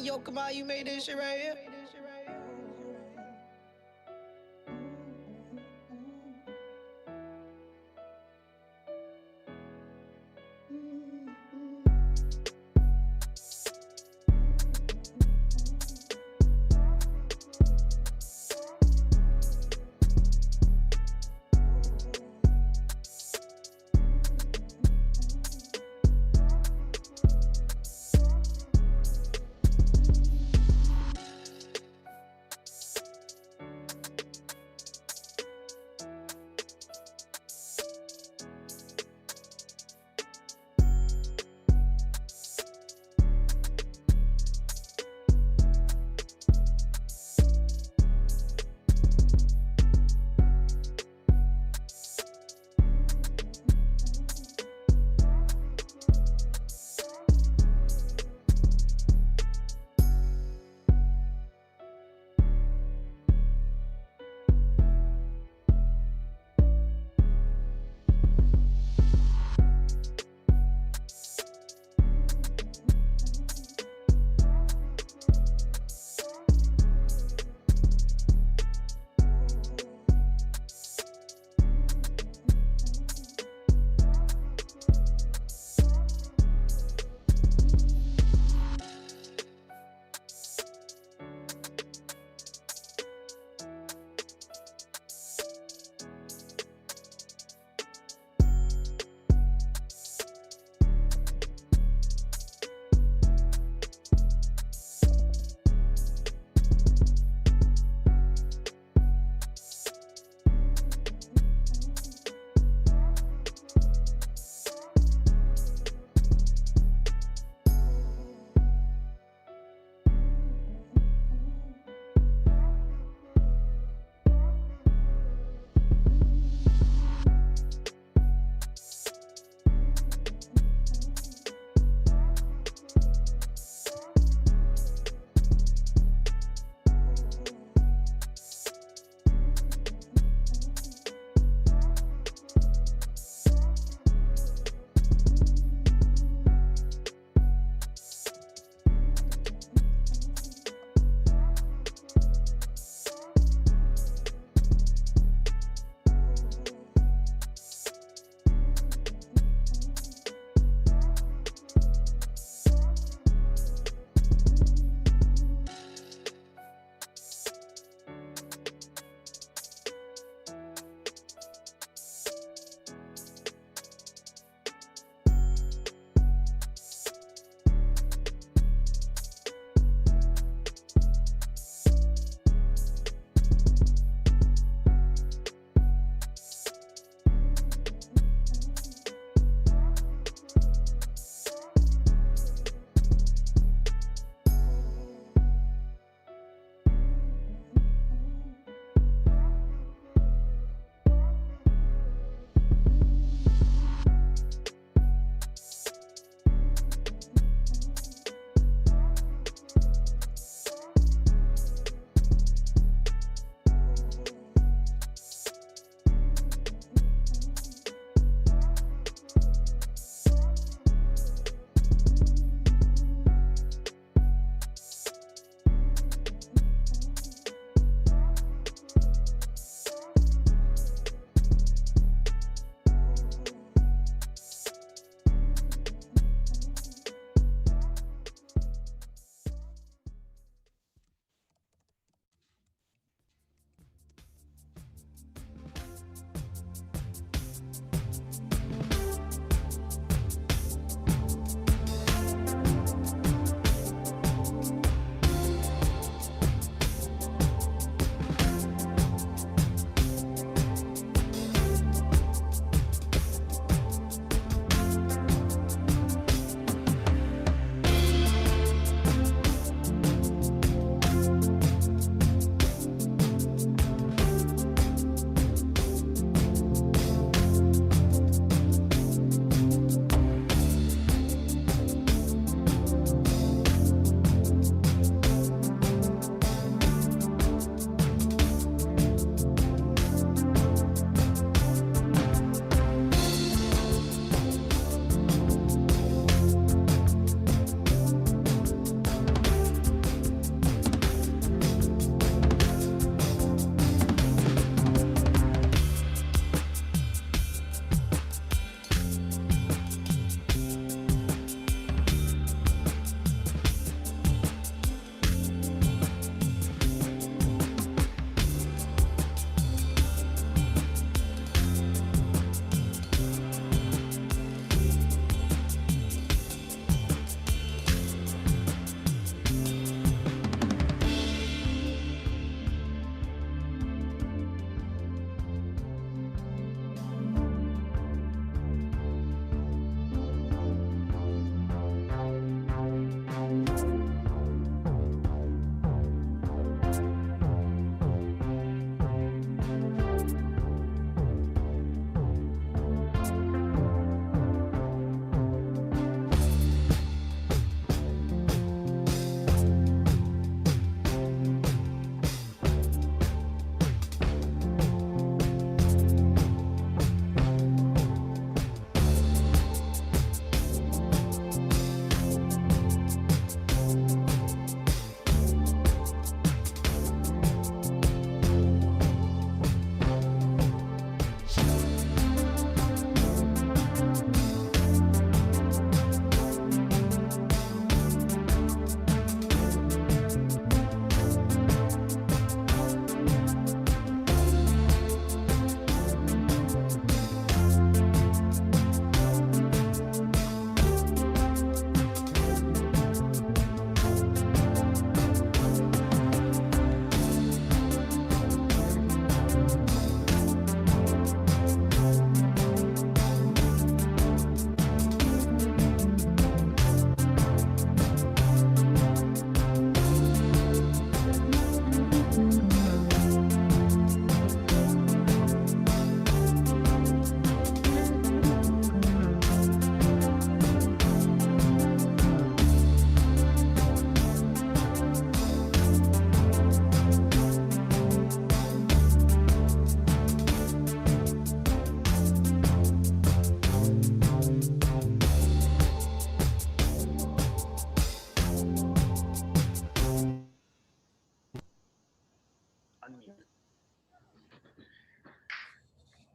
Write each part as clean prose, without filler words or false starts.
Yo, come on, you made this shit right here.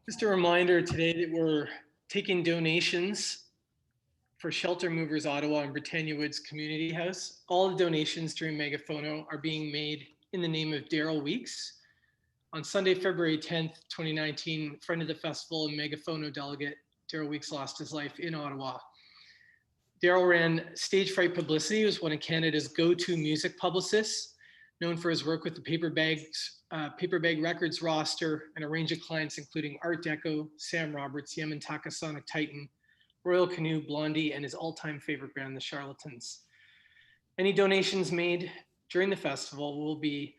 Just a reminder today that we're taking donations for Shelter Movers Ottawa and Britannia Woods Community House. All the donations during Megaphono are being made in the name of Daryl Weeks. On Sunday, February 10th, 2019, friend of the festival and Megaphono delegate Daryl Weeks lost his life in Ottawa. Daryl ran Stage Fright Publicity. He was one of Canada's go-to music publicists, known for his work with the Paper Bag Records roster and a range of clients including Art Deco, Sam Roberts, Yamataka Sonic Titan, Royal Canoe, Blondie, and his all-time favorite band, the Charlatans. Any donations made during the festival will be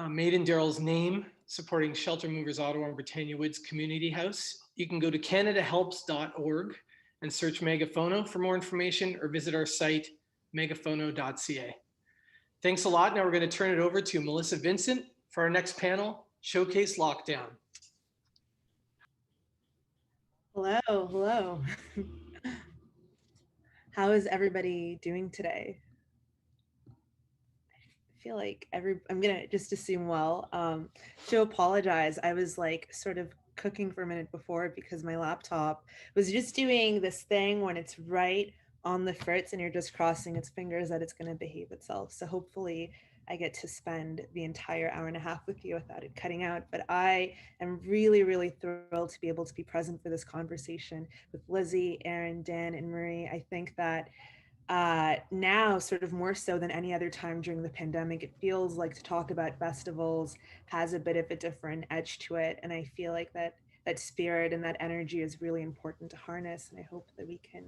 made in Daryl's name, supporting Shelter Movers Ottawa and Britannia Woods Community House. You can go to canadahelps.org and search Megaphono for more information, or visit our site, megaphono.ca. Thanks a lot. Now we're going to turn it over to Melissa Vincent for our next panel, Showcase Lockdown. Hello. How is everybody doing today? I feel like I'm gonna just assume well. To apologize, I was like sort of cooking for a minute before because my laptop was just doing this thing when it's right on the fritz and you're just crossing its fingers that it's gonna behave itself. So hopefully I get to spend the entire hour and a half with you without it cutting out. But I am really, really thrilled to be able to be present for this conversation with Lizzie, Aaron, Dan, and Marie. I think that now, sort of more so than any other time during the pandemic, it feels like to talk about festivals has a bit of a different edge to it. And I feel like that spirit and that energy is really important to harness. And I hope that we can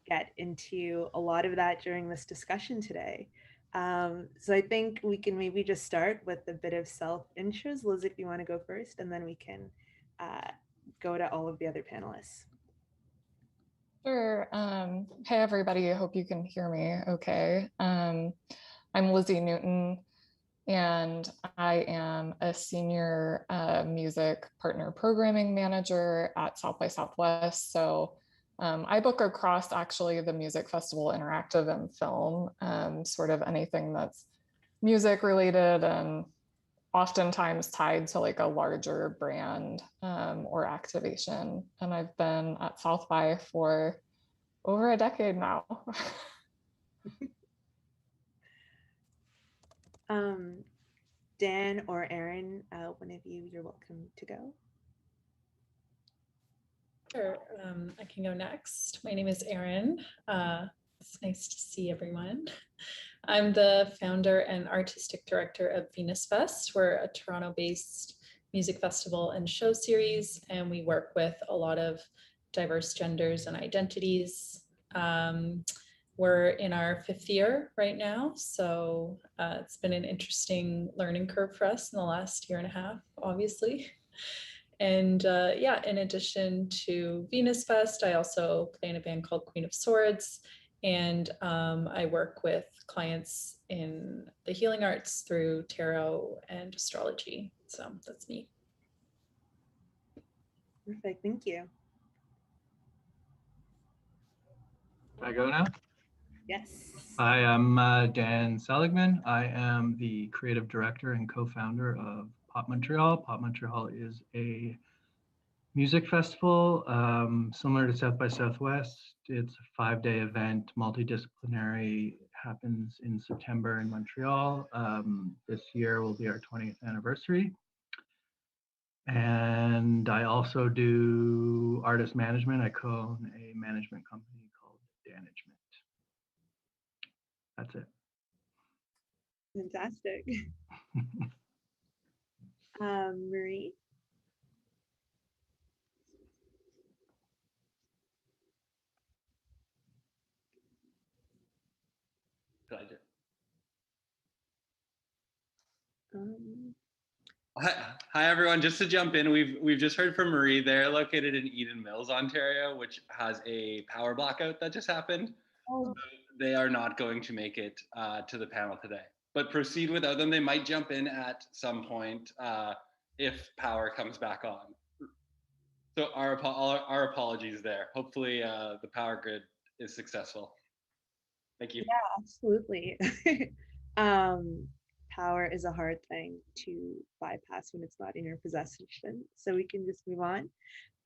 get into a lot of that during this discussion today. So I think we can maybe just start with a bit of self-intros. Liz, if you want to go first, and then we can go to all of the other panelists. Sure. Hey, everybody. I hope you can hear me okay. I'm Lizzie Newton, and I am a senior music partner programming manager at South by Southwest. So I book across actually the music festival, interactive and film, sort of anything that's music related and oftentimes tied to like a larger brand or activation. And I've been at South by for over a decade now. Dan or Aaron, one of you, you're welcome to go. Sure, I can go next. My name is Erin. It's nice to see everyone. I'm the founder and artistic director of Venus Fest. We're a Toronto-based music festival and show series, and we work with a lot of diverse genders and identities. We're in our 5th year right now, so it's been an interesting learning curve for us in the last year and a half, obviously. And yeah, in addition to Venus Fest, I also play in a band called Queen of Swords, and I work with clients in the healing arts through tarot and astrology. So that's me. Perfect, thank you. Can I go now? Yes. Hi, I'm Dan Seligman. I am the creative director and co-founder of Pop Montreal. Pop Montreal is a music festival similar to South by Southwest. It's a 5-day event, multidisciplinary, happens in September in Montreal. This year will be our 20th anniversary. And I also do artist management. I co-own a management company called Danagement. That's it. Fantastic. Marie? Pleasure. Hi everyone. Just to jump in, we've just heard from Marie. They're located in Eden Mills, Ontario, which has a power blackout that just happened. Oh. So they are not going to make it to the panel today. But proceed without them. They might jump in at some point if power comes back on. So our apologies there. Hopefully the power grid is successful. Thank you. Yeah, absolutely. power is a hard thing to bypass when it's not in your possession. So we can just move on.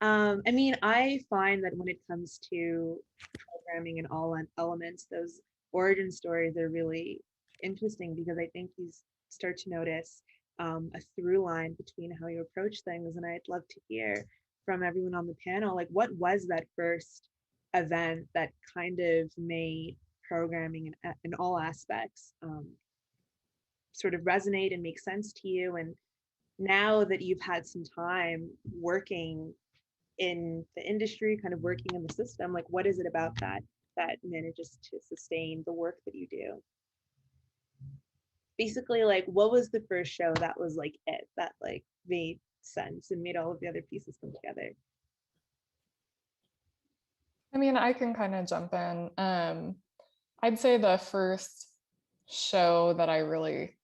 I mean, I find that when it comes to programming and all elements, those origin stories are really interesting because I think you start to notice a through line between how you approach things. And I'd love to hear from everyone on the panel, like what was that first event that kind of made programming in all aspects sort of resonate and make sense to you? And now that you've had some time working in the industry, kind of working in the system, like what is it about that manages to sustain the work that you do? Basically, like what was the first show that was like it that like made sense and made all of the other pieces come together? I mean, I can kind of jump in. I'd say the first show that I really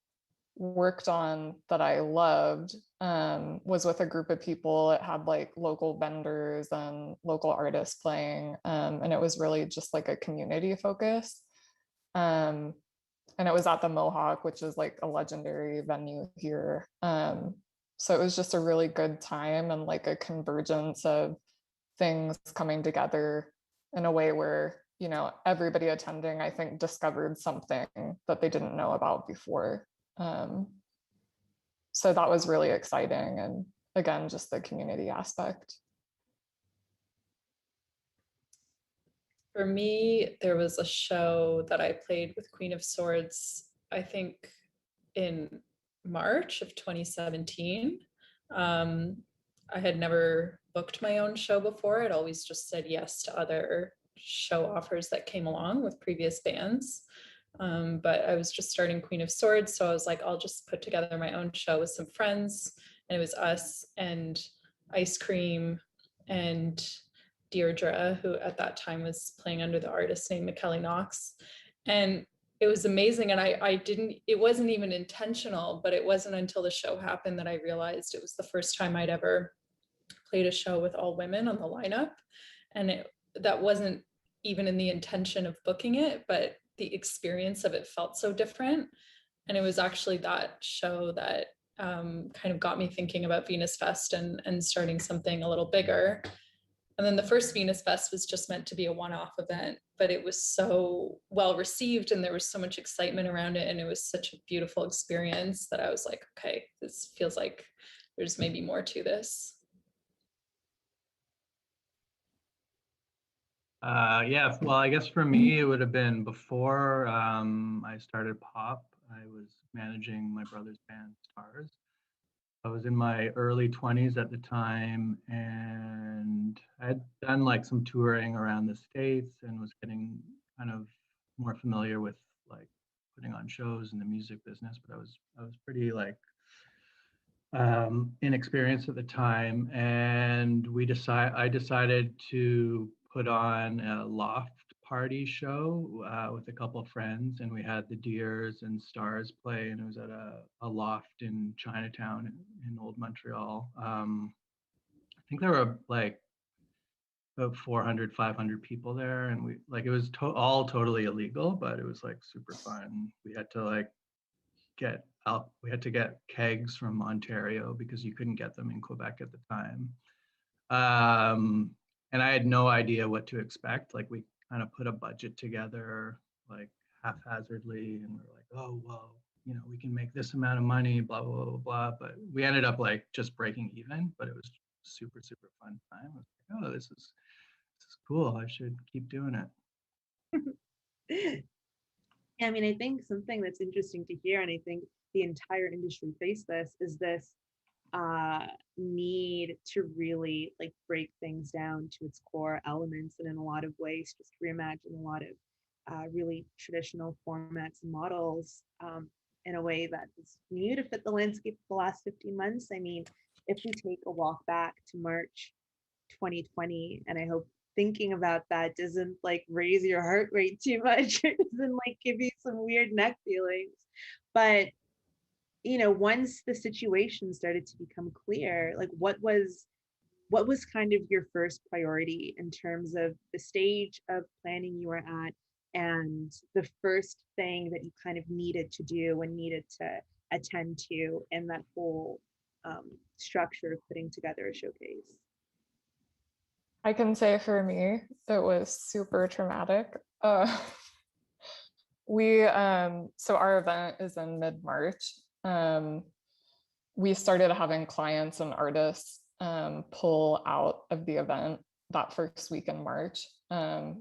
worked on that I loved was with a group of people. It had like local vendors and local artists playing, and it was really just like a community focus. And it was at the Mohawk, which is like a legendary venue here. So it was just a really good time and like a convergence of things coming together in a way where, you know, everybody attending, I think, discovered something that they didn't know about before. So that was really exciting. And again, just the community aspect. For me, there was a show that I played with Queen of Swords, I think in March of 2017. I had never booked my own show before. I'd always just said yes to other show offers that came along with previous bands. But I was just starting Queen of Swords, so I was like, I'll just put together my own show with some friends. And it was us and Ice Cream and Deirdre, who at that time was playing under the artist name McKelly Knox. And it was amazing. And I didn't, it wasn't even intentional, but it wasn't until the show happened that I realized it was the first time I'd ever played a show with all women on the lineup. And that wasn't even in the intention of booking it, but the experience of it felt so different. And it was actually that show that kind of got me thinking about Venus Fest and starting something a little bigger. And then the first Venus Fest was just meant to be a one-off event, but it was so well received and there was so much excitement around it. And it was such a beautiful experience that I was like, okay, this feels like there's maybe more to this. Yeah, well, I guess for me, it would have been before I started pop. I was managing my brother's band, Stars. I was in my early 20s at the time, and I had done like some touring around the States and was getting kind of more familiar with like putting on shows in the music business, but I was pretty like inexperienced at the time, and I decided to put on a loft party show with a couple of friends, and we had the Deers and Stars play, and it was at a loft in Chinatown in Old Montreal. I think there were like about 400, 500 people there, and we like it was all totally illegal, but it was like super fun. We had to like we had to get kegs from Ontario because you couldn't get them in Quebec at the time. And I had no idea what to expect. Like we kind of put a budget together like haphazardly, and we're like, oh, well, you know, we can make this amount of money, blah, blah, blah, blah. But we ended up like just breaking even, but it was super, super fun time. I was like, oh, this is cool. I should keep doing it. Yeah, I mean, I think something that's interesting to hear, and I think the entire industry faced this, is this need to really like break things down to its core elements, and in a lot of ways just reimagine a lot of really traditional formats and models in a way that is new to fit the landscape of the last 15 months. I mean, if we take a walk back to March 2020, and I hope thinking about that doesn't like raise your heart rate too much, it doesn't like give you some weird neck feelings, but you know, once the situation started to become clear, like what was kind of your first priority in terms of the stage of planning you were at, and the first thing that you kind of needed to do and needed to attend to in that whole structure of putting together a showcase? I can say for me, it was super traumatic. So our event is in mid-March. We started having clients and artists pull out of the event that first week in March.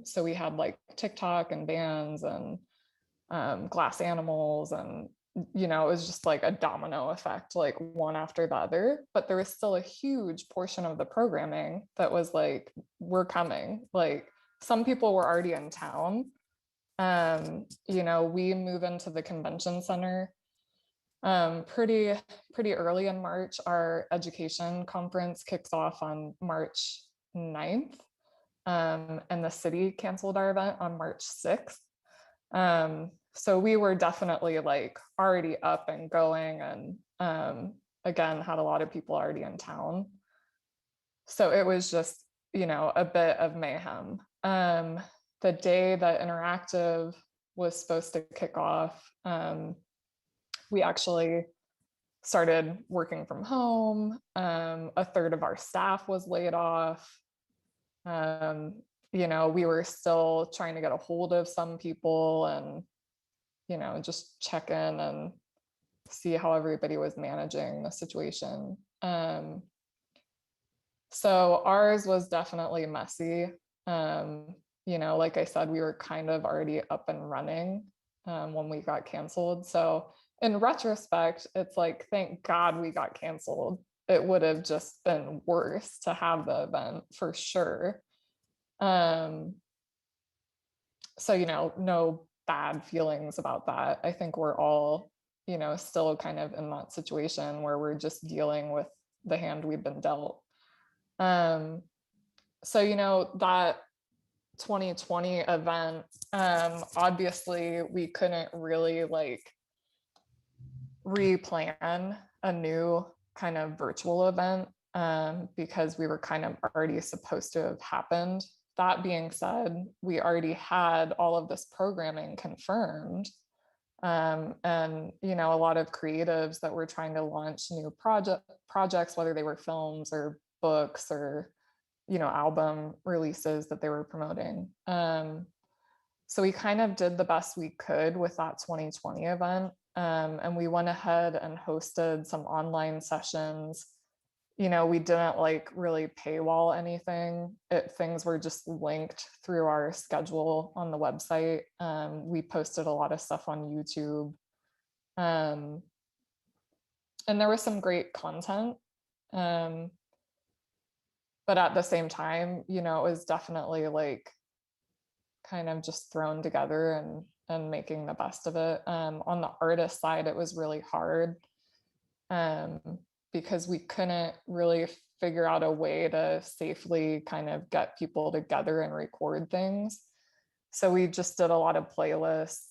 So we had like TikTok and bands and glass animals, and it was just like a domino effect, like one after the other. But there was still a huge portion of the programming that was like, we're coming. Like some people were already in town. We move into the convention center pretty early in March. Our education conference kicks off on March 9th, and the city canceled our event on March 6th. So we were definitely like already up and going, and again, had a lot of people already in town. So it was just, a bit of mayhem. The day that Interactive was supposed to kick off, we actually started working from home. A third of our staff was laid off. We were still trying to get a hold of some people and, just check in and see how everybody was managing the situation. So ours was definitely messy. Like I said, we were kind of already up and running when we got canceled. So in retrospect, it's like, thank God we got canceled. It would have just been worse to have the event for sure. So, no bad feelings about that. I think we're all, still kind of in that situation where we're just dealing with the hand we've been dealt. So, that 2020 event, obviously we couldn't really like replan a new kind of virtual event because we were kind of already supposed to have happened. That being said, we already had all of this programming confirmed. And, a lot of creatives that were trying to launch new projects, whether they were films or books or, album releases that they were promoting. So we kind of did the best we could with that 2020 event. And we went ahead and hosted some online sessions. We didn't like really paywall anything. Things were just linked through our schedule on the website. We posted a lot of stuff on YouTube. And there was some great content. But at the same time, it was definitely like kind of just thrown together and making the best of it. On the artist side, it was really hard because we couldn't really figure out a way to safely kind of get people together and record things. So we just did a lot of playlists.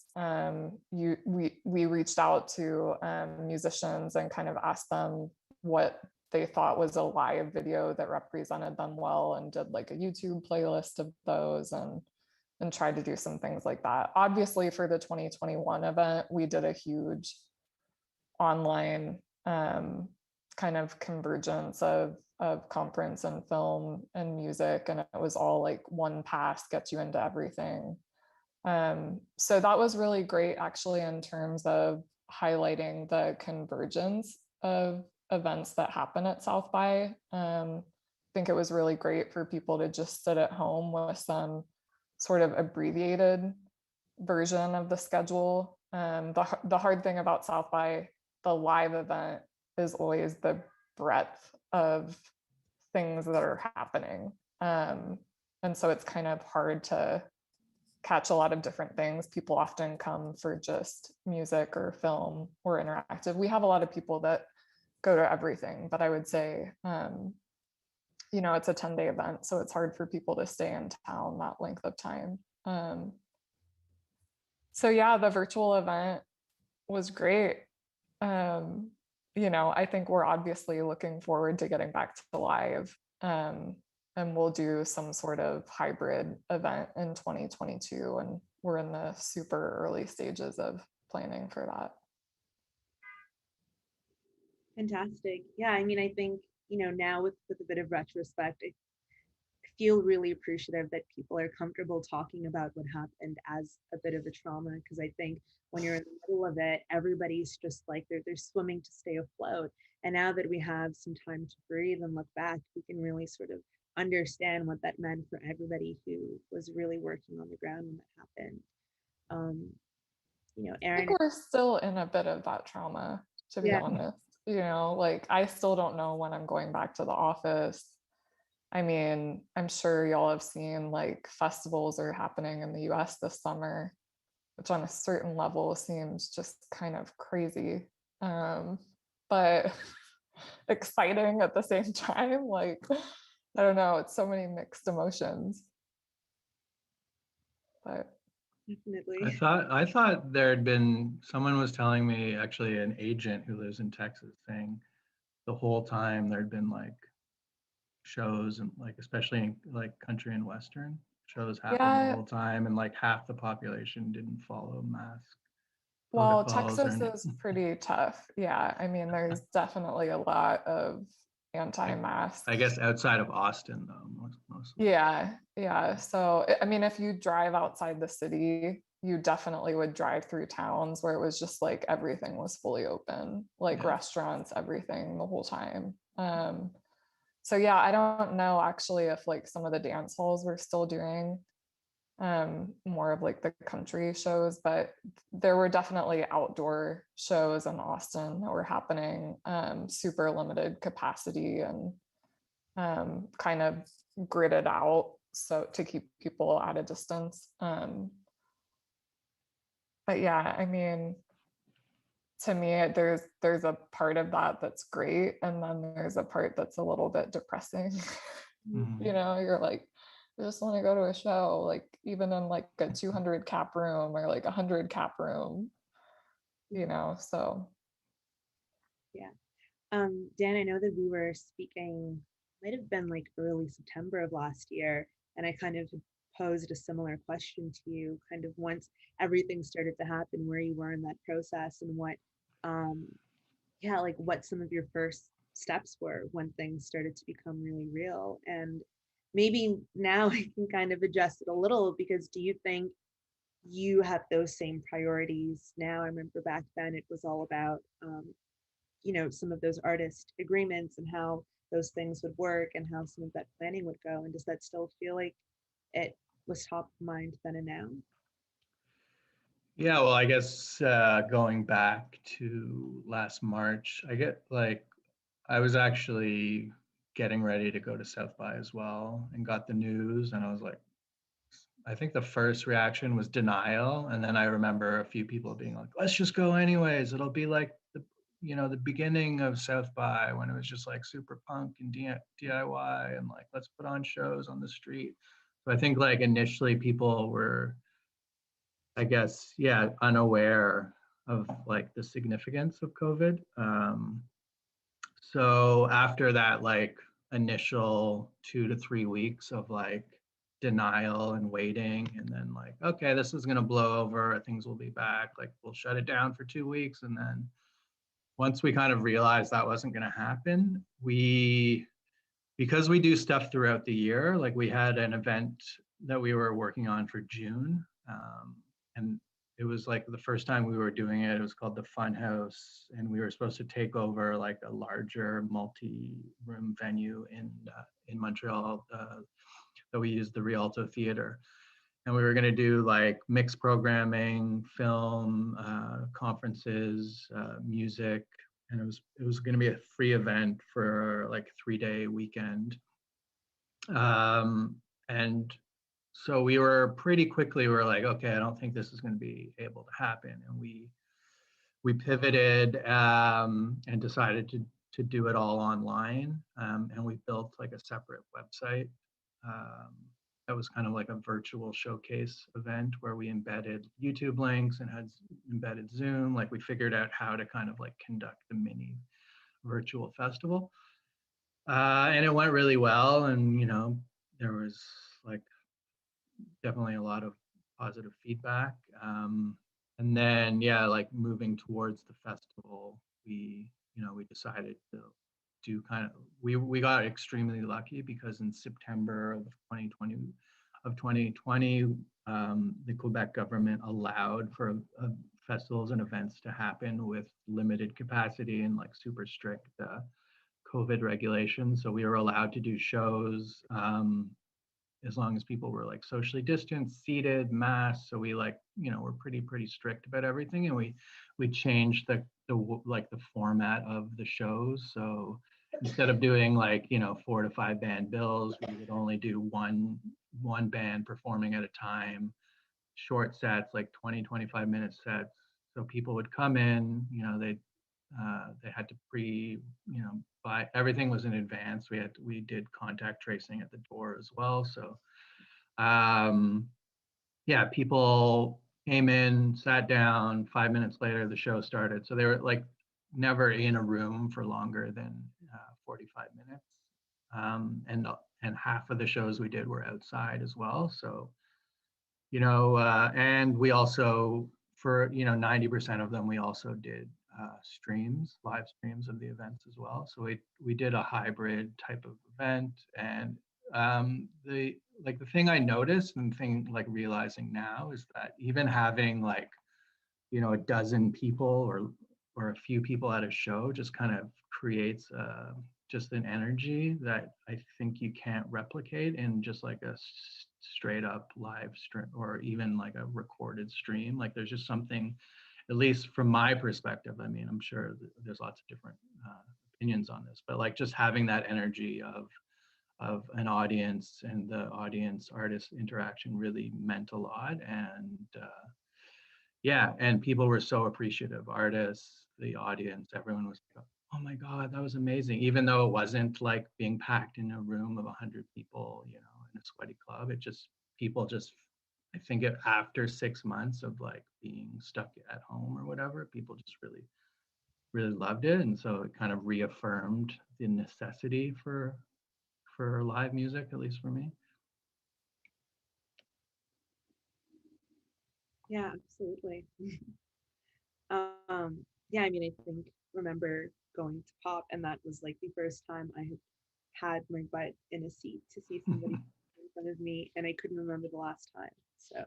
We reached out to musicians and kind of asked them what they thought was a live video that represented them well, and did like a YouTube playlist of those and tried to do some things like that. Obviously for the 2021 event, we did a huge online kind of convergence of conference and film and music, and it was all like one pass gets you into everything. So that was really great actually in terms of highlighting the convergence of events that happen at South by. I think it was really great for people to just sit at home with some sort of abbreviated version of the schedule. The hard thing about South by, the live event, is always the breadth of things that are happening. And so it's kind of hard to catch a lot of different things. People often come for just music or film or interactive. We have a lot of people that go to everything, but I would say, it's a 10-day event, so it's hard for people to stay in town that length of time. So yeah, the virtual event was great. I think we're obviously looking forward to getting back to live, and we'll do some sort of hybrid event in 2022, and we're in the super early stages of planning for that. Fantastic. Yeah, I mean, I think, now with a bit of retrospect, I feel really appreciative that people are comfortable talking about what happened as a bit of a trauma, because I think when you're in the middle of it, everybody's just like they're swimming to stay afloat. And now that we have some time to breathe and look back, we can really sort of understand what that meant for everybody who was really working on the ground when that happened. Um, I think Erin, we're still in a bit of that trauma, to be yeah, honest. Like I still don't know when I'm going back to the office. I mean, I'm sure y'all have seen like festivals are happening in the US this summer, which on a certain level seems just kind of crazy. But exciting at the same time. Like, I don't know, it's so many mixed emotions. But definitely. I thought there had been someone was telling me, actually an agent who lives in Texas, saying the whole time there'd been like shows and like especially in like country and western shows happening the yeah, whole time, and like half the population didn't follow mask well, protocols or Texas is pretty tough. Yeah, I mean, there's definitely a lot of anti-mask. I guess outside of Austin though, mostly. Yeah, yeah. So, I mean, if you drive outside the city, you definitely would drive through towns where it was just like everything was fully open, like Yeah. restaurants, everything the whole time. So yeah, I don't know actually if like some of the dance halls were still doing more of like the country shows, but there were definitely outdoor shows in Austin that were happening, super limited capacity and kind of gridded out so to keep people at a distance. But yeah, I mean, to me, there's a part of that that's great, and then there's a part that's a little bit depressing. Mhm. You're like, I just want to go to a show, like even in like a 200 cap room or like 100 cap room, so Yeah. Dan, I know that we were speaking, might have been like early September of last year, and I kind of posed a similar question to you, kind of once everything started to happen, where you were in that process and what, um, yeah, like what some of your first steps were when things started to become really real. And maybe now I can kind of adjust it a little, because do you think you have those same priorities now? I remember back then it was all about, some of those artist agreements and how those things would work and how some of that planning would go. And does that still feel like it was top of mind then and now? Yeah, well, I guess going back to last March, I was actually getting ready to go to South by as well and got the news, and I was like, I think the first reaction was denial, and then I remember a few people being like, "Let's just go anyways. It'll be like the beginning of South by when it was just like super punk and DIY, and like let's put on shows on the street." So I think like initially people were, I guess, yeah, unaware of like the significance of COVID. So after that, like initial 2 to 3 weeks of like denial and waiting, and then like, okay, this is gonna blow over, things will be back, like we'll shut it down for 2 weeks. And then once we kind of realized that wasn't gonna happen, because we do stuff throughout the year, like we had an event that we were working on for June. And it was like the first time we were doing it. It was called the Fun House, and we were supposed to take over like a larger multi-room venue in Montreal that we used the Rialto Theater. And we were going to do like mixed programming, film, conferences, music, and it was going to be a free event for like a 3-day weekend. And so we were pretty quickly, we were like, okay, I don't think this is going to be able to happen. And we pivoted and decided to do it all online. And we built like a separate website um, that was kind of like a virtual showcase event where we embedded YouTube links and had embedded Zoom. Like we figured out how to kind of like conduct the mini virtual festival. And it went really well. And, there was like definitely a lot of positive feedback. And then, yeah, like moving towards the festival, we, we decided to do we got extremely lucky because in September of 2020, the Quebec government allowed for festivals and events to happen with limited capacity and like super strict COVID regulations. So we were allowed to do shows as long as people were like socially distanced, seated, masked. So we we're pretty strict about everything, and we changed the format of the shows. So instead of doing 4 to 5 band bills, we would only do one band performing at a time, short sets, like 20-25 minute sets. So people would come in, they had to buy, everything was in advance. We did contact tracing at the door as well. So people came in, sat down, 5 minutes later the show started. So they were like never in a room for longer than 45 minutes. And half of the shows we did were outside as well. So and we also, for 90% of them, we also did live streams of the events as well. So we did a hybrid type of event. And the thing I noticed and realizing now is that even having a dozen people or a few people at a show just kind of creates just an energy that I think you can't replicate in just like a straight up live stream or even like a recorded stream. Like there's just something, at least from my perspective, I mean, I'm sure there's lots of different opinions on this, but like just having that energy of an audience and the audience artist interaction really meant a lot. And and people were so appreciative, artists, the audience, everyone was like, oh my God, that was amazing. Even though it wasn't like being packed in a room of 100 people, in a sweaty club, people just, I think after 6 months of like being stuck at home or whatever, people just really, really loved it. And so it kind of reaffirmed the necessity for live music, at least for me. Yeah, absolutely. I mean, I remember going to pop, and that was like the first time I had my butt in a seat to see somebody in front of me, and I couldn't remember the last time. So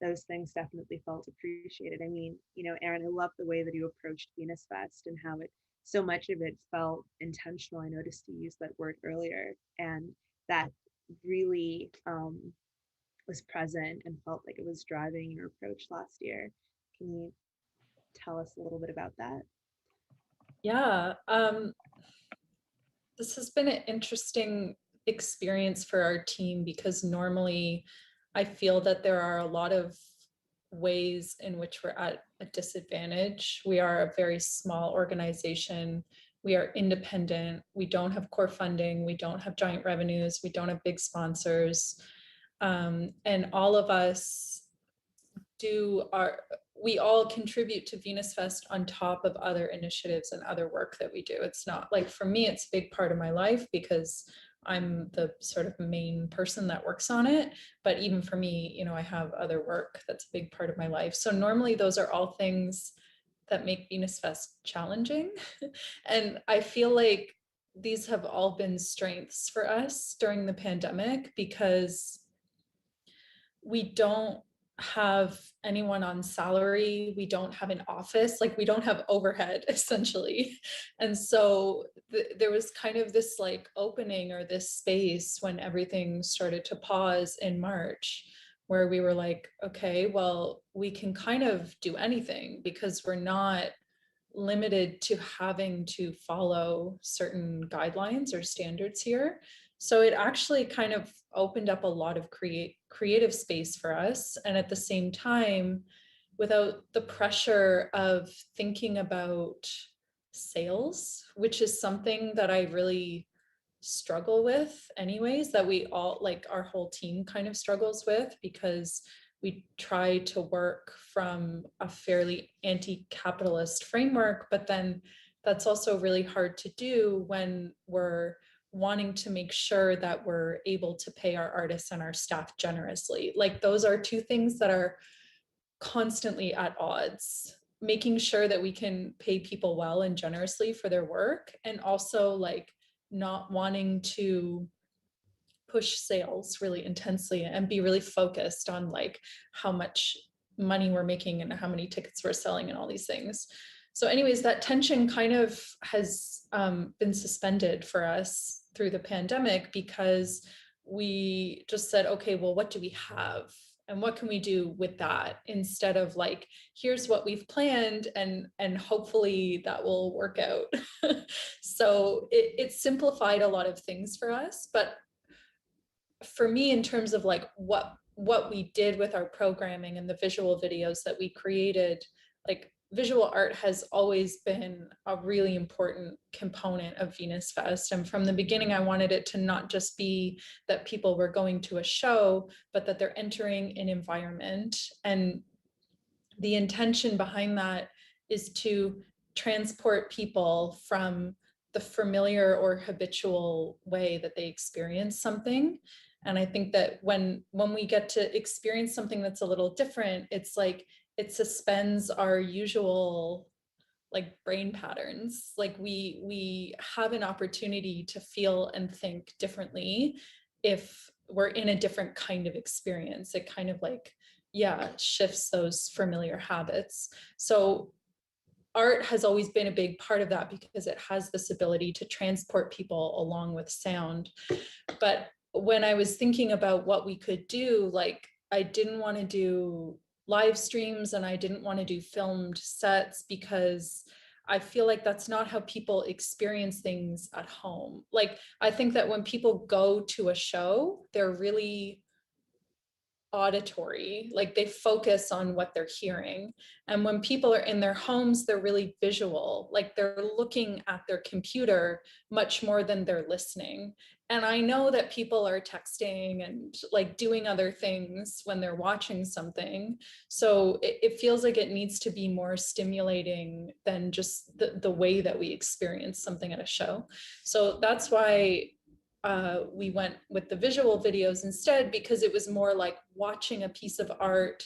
those things definitely felt appreciated. I mean, Aaron, I love the way that you approached Venus Fest and how so much of it felt intentional. I noticed you used that word earlier, and that really was present and felt like it was driving your approach last year. Can you tell us a little bit about that? Yeah, this has been an interesting experience for our team because normally I feel that there are a lot of ways in which we're at a disadvantage. We are a very small organization. We are independent. We don't have core funding. We don't have giant revenues. We don't have big sponsors. And all of us we all contribute to Venus Fest on top of other initiatives and other work that we do. It's not like, for me, it's a big part of my life because I'm the sort of main person that works on it. But even for me, I have other work that's a big part of my life. So normally those are all things that make Venus Fest challenging. And I feel like these have all been strengths for us during the pandemic because we don't have anyone on salary. We don't have an office, like we don't have overhead essentially. And so there was kind of this like opening or this space when everything started to pause in March, where we were like, okay, well, we can kind of do anything because we're not limited to having to follow certain guidelines or standards here. So it actually kind of opened up a lot of creative space for us. And at the same time, without the pressure of thinking about sales, which is something that I really struggle with anyways, that we all, like our whole team kind of struggles with, because we try to work from a fairly anti-capitalist framework, but then that's also really hard to do when we're wanting to make sure that we're able to pay our artists and our staff generously. Like those are two things that are constantly at odds. making sure that we can pay people well and generously for their work, and also like not wanting to push sales really intensely and be really focused on like how much money we're making and how many tickets we're selling and all these things. So anyways, that tension kind of has been suspended for us through the pandemic, because we just said, okay, well, what do we have? And what can we do with that, instead of like, here's what we've planned and hopefully that will work out. So it simplified a lot of things for us. But for me, in terms of like what we did with our programming and the visual videos that we created, like visual art has always been a really important component of Venus Fest. And from the beginning, I wanted it to not just be that people were going to a show, but that they're entering an environment. And the intention behind that is to transport people from the familiar or habitual way that they experience something. And I think that when we get to experience something that's a little different, it's like it suspends our usual like brain patterns. Like we have an opportunity to feel and think differently if we're in a different kind of experience. It kind of like, yeah, shifts those familiar habits. So art has always been a big part of that, because it has this ability to transport people along with sound. But when I was thinking about what we could do, like I didn't want to do live streams and I didn't want to do filmed sets, because I feel like that's not how people experience things at home. Like I think that when people go to a show, they're really auditory, like they focus on what they're hearing. And when people are in their homes, they're really visual, like they're looking at their computer much more than they're listening. And I know that people are texting and like doing other things when they're watching something. So it feels like it needs to be more stimulating than just the way that we experience something at a show. So that's why we went with the visual videos instead, because it was more like watching a piece of art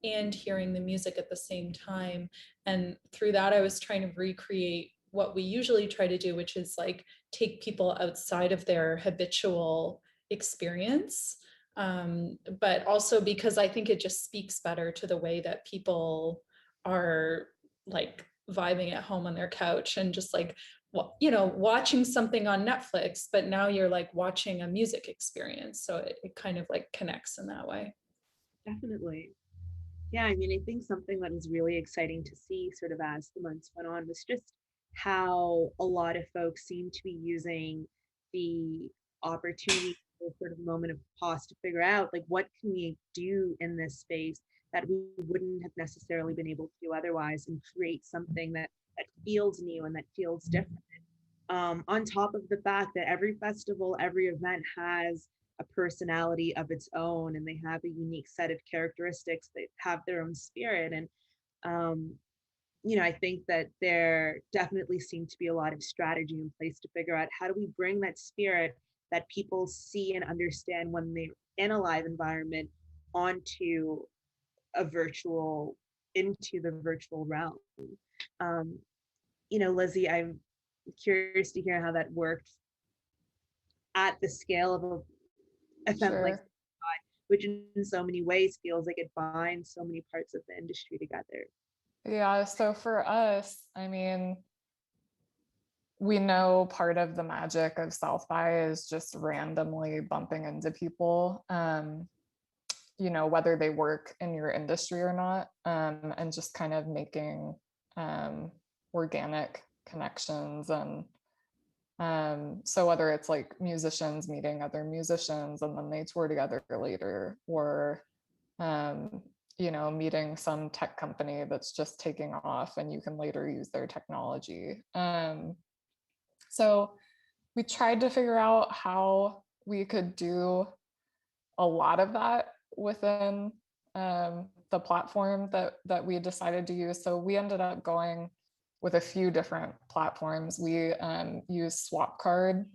and hearing the music at the same time. And through that, I was trying to recreate what we usually try to do, which is like take people outside of their habitual experience. But also because I think it just speaks better to the way that people are like vibing at home on their couch and just like, you know, watching something on Netflix, but now you're like watching a music experience. So it kind of like connects in that way. Definitely. Yeah, I mean, I think something that was really exciting to see sort of as the months went on was just how a lot of folks seem to be using the opportunity for sort of moment of pause to figure out like what can we do in this space that we wouldn't have necessarily been able to do otherwise, and create something that feels new and that feels different. On top of the fact that every festival, every event has a personality of its own, and they have a unique set of characteristics, they have their own spirit. And you know, I think that there definitely seemed to be a lot of strategy in place to figure out how do we bring that spirit that people see and understand when they're in a live environment onto a virtual, into the virtual realm. You know, Lizzie, I'm curious to hear how that worked at the scale of a event like Sure. which in so many ways feels like it binds so many parts of the industry together. Yeah, so for us, I mean, we know part of the magic of South by is just randomly bumping into people, you know, whether they work in your industry or not, and just kind of making organic connections. And so whether it's like musicians meeting other musicians and then they tour together later, or you know, meeting some tech company that's just taking off and you can later use their technology. So we tried to figure out how we could do a lot of that within the platform that we decided to use. So we ended up going with a few different platforms. We used Swapcard,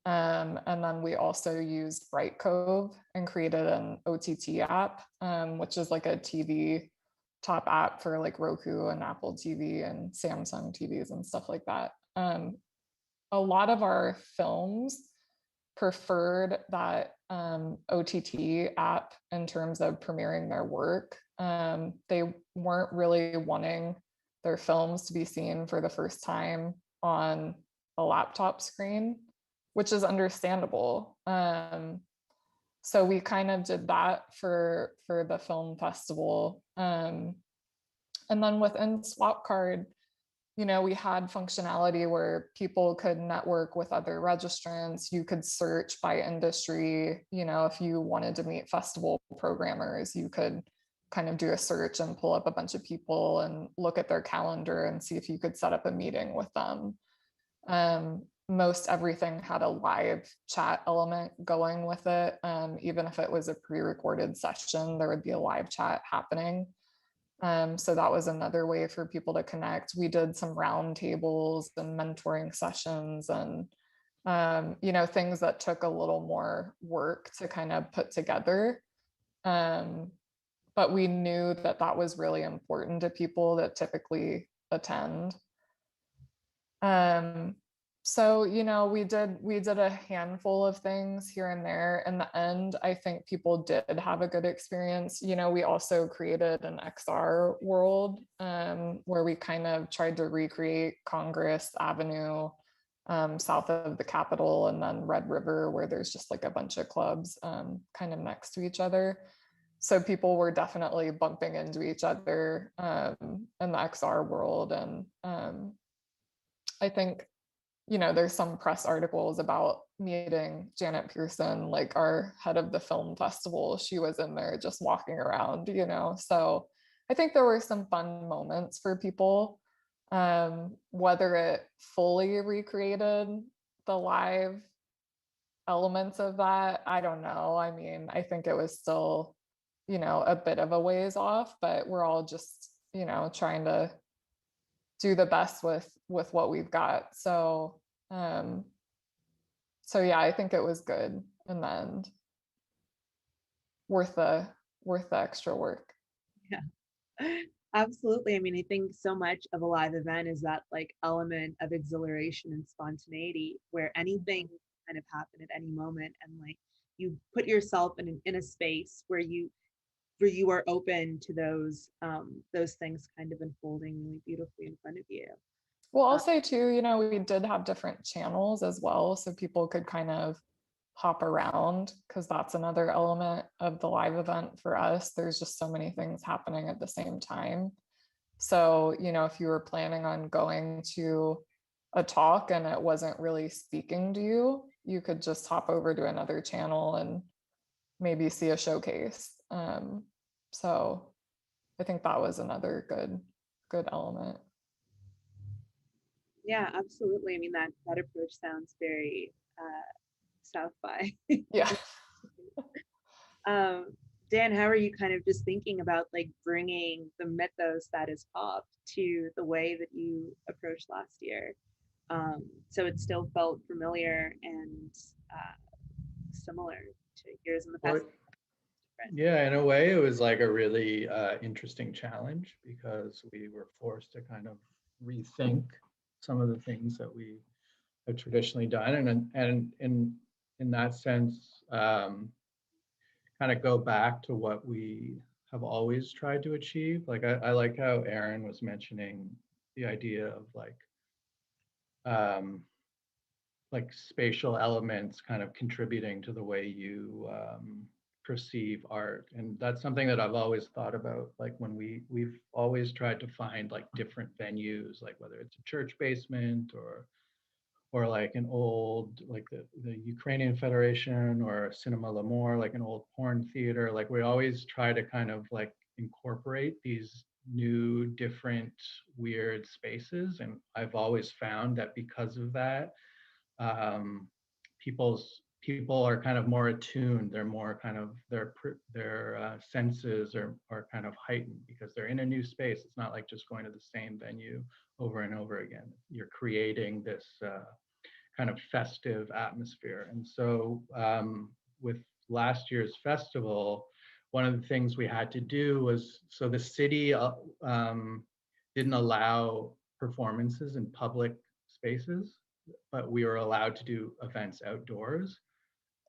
and then we also used Brightcove and created an OTT app, which is like a TV top app for like Roku and Apple TV and Samsung TVs and stuff like that. A lot of our films preferred that OTT app in terms of premiering their work. They weren't really wanting their films to be seen for the first time on a laptop screen, which is understandable. So we kind of did that for the film festival. And then within Swap Card, you know, we had functionality where people could network with other registrants. You could search by industry. You know, if you wanted to meet festival programmers, you could kind of do a search and pull up a bunch of people and look at their calendar and see if you could set up a meeting with them. Most everything had a live chat element going with it. Even if it was a pre-recorded session, there would be a live chat happening. So that was another way for people to connect. We did some round tables and mentoring sessions and, you know, things that took a little more work to kind of put together. But we knew that that was really important to people that typically attend. So, you know, we did a handful of things here and there. In the end, I think people did have a good experience. You know, we also created an XR world where we kind of tried to recreate Congress Avenue south of the Capitol, and then Red River, where there's just like a bunch of clubs kind of next to each other. So people were definitely bumping into each other in the XR world. And I think, you know, there's some press articles about meeting Janet Pearson, like our head of the film festival. She was in there just walking around, you know. So I think there were some fun moments for people. Whether it fully recreated the live elements of that, I don't know. I mean, I think it was still, you know, a bit of a ways off, but we're all just, you know, trying to do the best with what we've got. So yeah, I think it was good in the end. Worth the extra work. Yeah, absolutely. I mean, I think so much of a live event is that like element of exhilaration and spontaneity where anything can kind of happen at any moment, and like you put yourself in a space where you are open to those things kind of unfolding really beautifully in front of you. Well, I'll say too, you know, we did have different channels as well, so people could kind of hop around, because that's another element of the live event for us. There's just so many things happening at the same time. So, you know, if you were planning on going to a talk and it wasn't really speaking to you, you could just hop over to another channel and maybe see a showcase. So I think that was another good element. Yeah, absolutely. I mean, that approach sounds very South by. Yeah. Dan, how are you kind of just thinking about like bringing the mythos that is pop to the way that you approached last year? So it still felt familiar and similar to years in the past. Yeah, in a way, it was like a really interesting challenge because we were forced to kind of rethink some of the things that we have traditionally done, and in that sense, kind of go back to what we have always tried to achieve. Like I like how Aaron was mentioning the idea of like spatial elements kind of contributing to the way you perceive art, and that's something that I've always thought about. Like when we've always tried to find like different venues, like whether it's a church basement or like an old, like the Ukrainian Federation or Cinema L'Amour, like an old porn theater. Like we always try to kind of like incorporate these new, different, weird spaces. And I've always found that because of that, people are kind of more attuned. They're more kind of their senses are kind of heightened because they're in a new space. It's not like just going to the same venue over and over again. You're creating this kind of festive atmosphere. And so with last year's festival, one of the things we had to do was, so the city didn't allow performances in public spaces, but we were allowed to do events outdoors.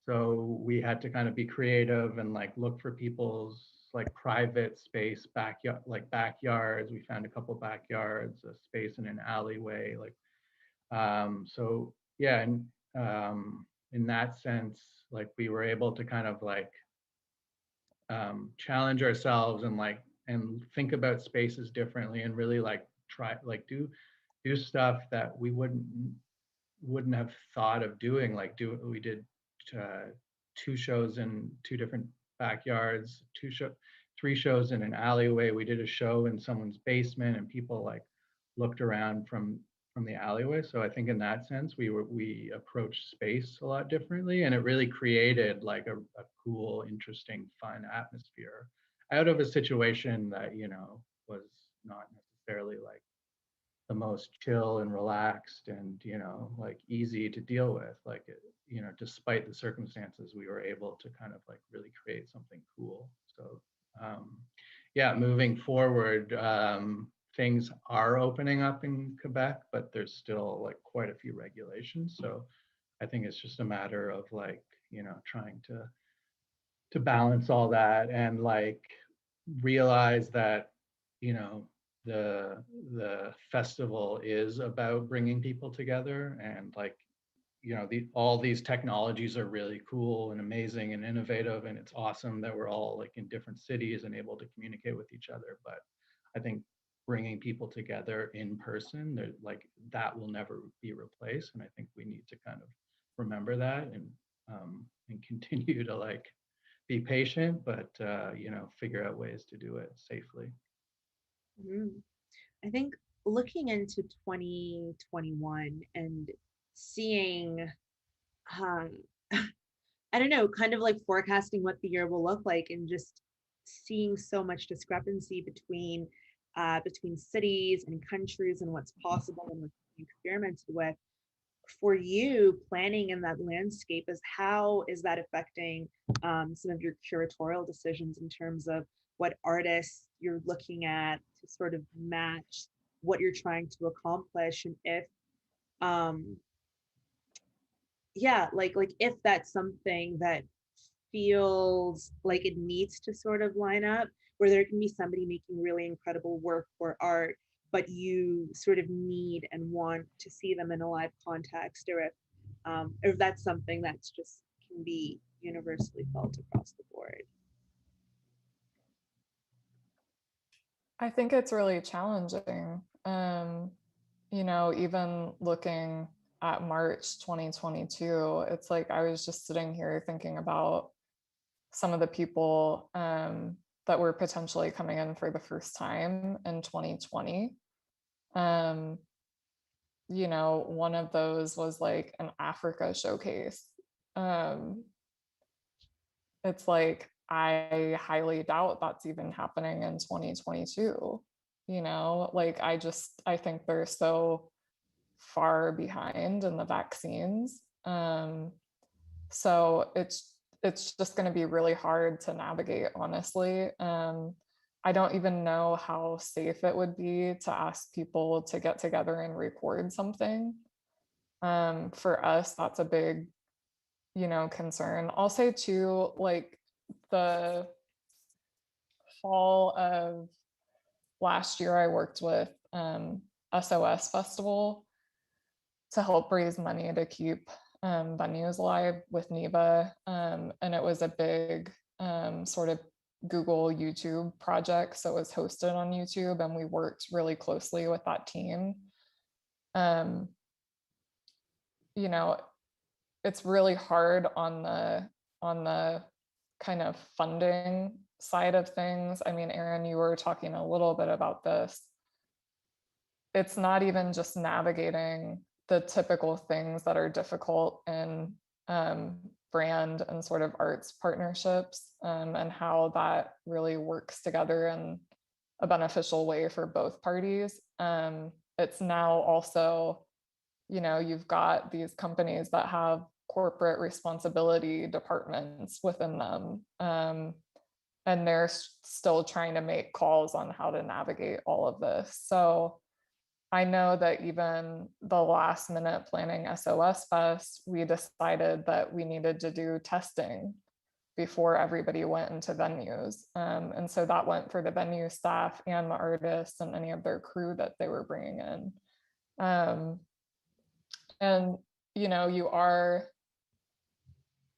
So we had to kind of be creative and like look for people's like private space, backyard, like backyards. We found a couple backyards, a space in an alleyway, like so yeah, and in that sense, like we were able to kind of like challenge ourselves and like and think about spaces differently and really like try like do stuff that we wouldn't have thought of doing. Like we did 2 shows in 2 different backyards, 3 shows in an alleyway. We did a show in someone's basement, and people like looked around from the alleyway. So I think in that sense, we approached space a lot differently, and it really created like a cool, interesting, fun atmosphere out of a situation that, you know, was not necessarily like the most chill and relaxed and, you know, like easy to deal with. Like, you know, despite the circumstances, we were able to kind of like really create something cool. So yeah, moving forward, things are opening up in Quebec, but there's still like quite a few regulations. So I think it's just a matter of like, you know, trying to balance all that and like realize that, you know, the festival is about bringing people together, and like, you know, all these technologies are really cool and amazing and innovative, and it's awesome that we're all like in different cities and able to communicate with each other. But I think bringing people together in person, like that will never be replaced, and I think we need to kind of remember that and continue to like be patient, but you know, figure out ways to do it safely. Mhm. I think looking into 2021 and seeing, um, I don't know, kind of like forecasting what the year will look like, and just seeing so much discrepancy between cities and countries and what's possible and what's being experimented with. For you, planning in that landscape, is how is that affecting some of your curatorial decisions in terms of what artists you're looking at to sort of match what you're trying to accomplish, and if um yeah, like if that's something that feels like it needs to sort of line up, where there can be somebody making really incredible work or art, but you sort of need and want to see them in a live context, or if that's something that's just can be universally felt across the board. I think it's really challenging. You know, even looking at March 2022, it's like I was just sitting here thinking about some of the people that were potentially coming in for the first time in 2020. You know, one of those was like an Africa showcase. It's like I highly doubt that's even happening in 2022. You know, like I think they're so far behind in the vaccines. So it's just going to be really hard to navigate, honestly. I don't even know how safe it would be to ask people to get together and record something. For us, that's a big, you know, concern. I'll say too, like the fall of last year, I worked with SOS Festival to help raise money to keep venues alive with NEBA. And it was a big sort of Google YouTube project. So it was hosted on YouTube, and we worked really closely with that team. You know, it's really hard on the kind of funding side of things. I mean, Aaron, you were talking a little bit about this. It's not even just navigating the typical things that are difficult in brand and sort of arts partnerships, and how that really works together in a beneficial way for both parties. It's now also, you know, you've got these companies that have corporate responsibility departments within them. and they're still trying to make calls on how to navigate all of this. So I know that even the last minute planning SOS Fest, we decided that we needed to do testing before everybody went into venues. And so that went for the venue staff and the artists and any of their crew that they were bringing in. And, you know, you are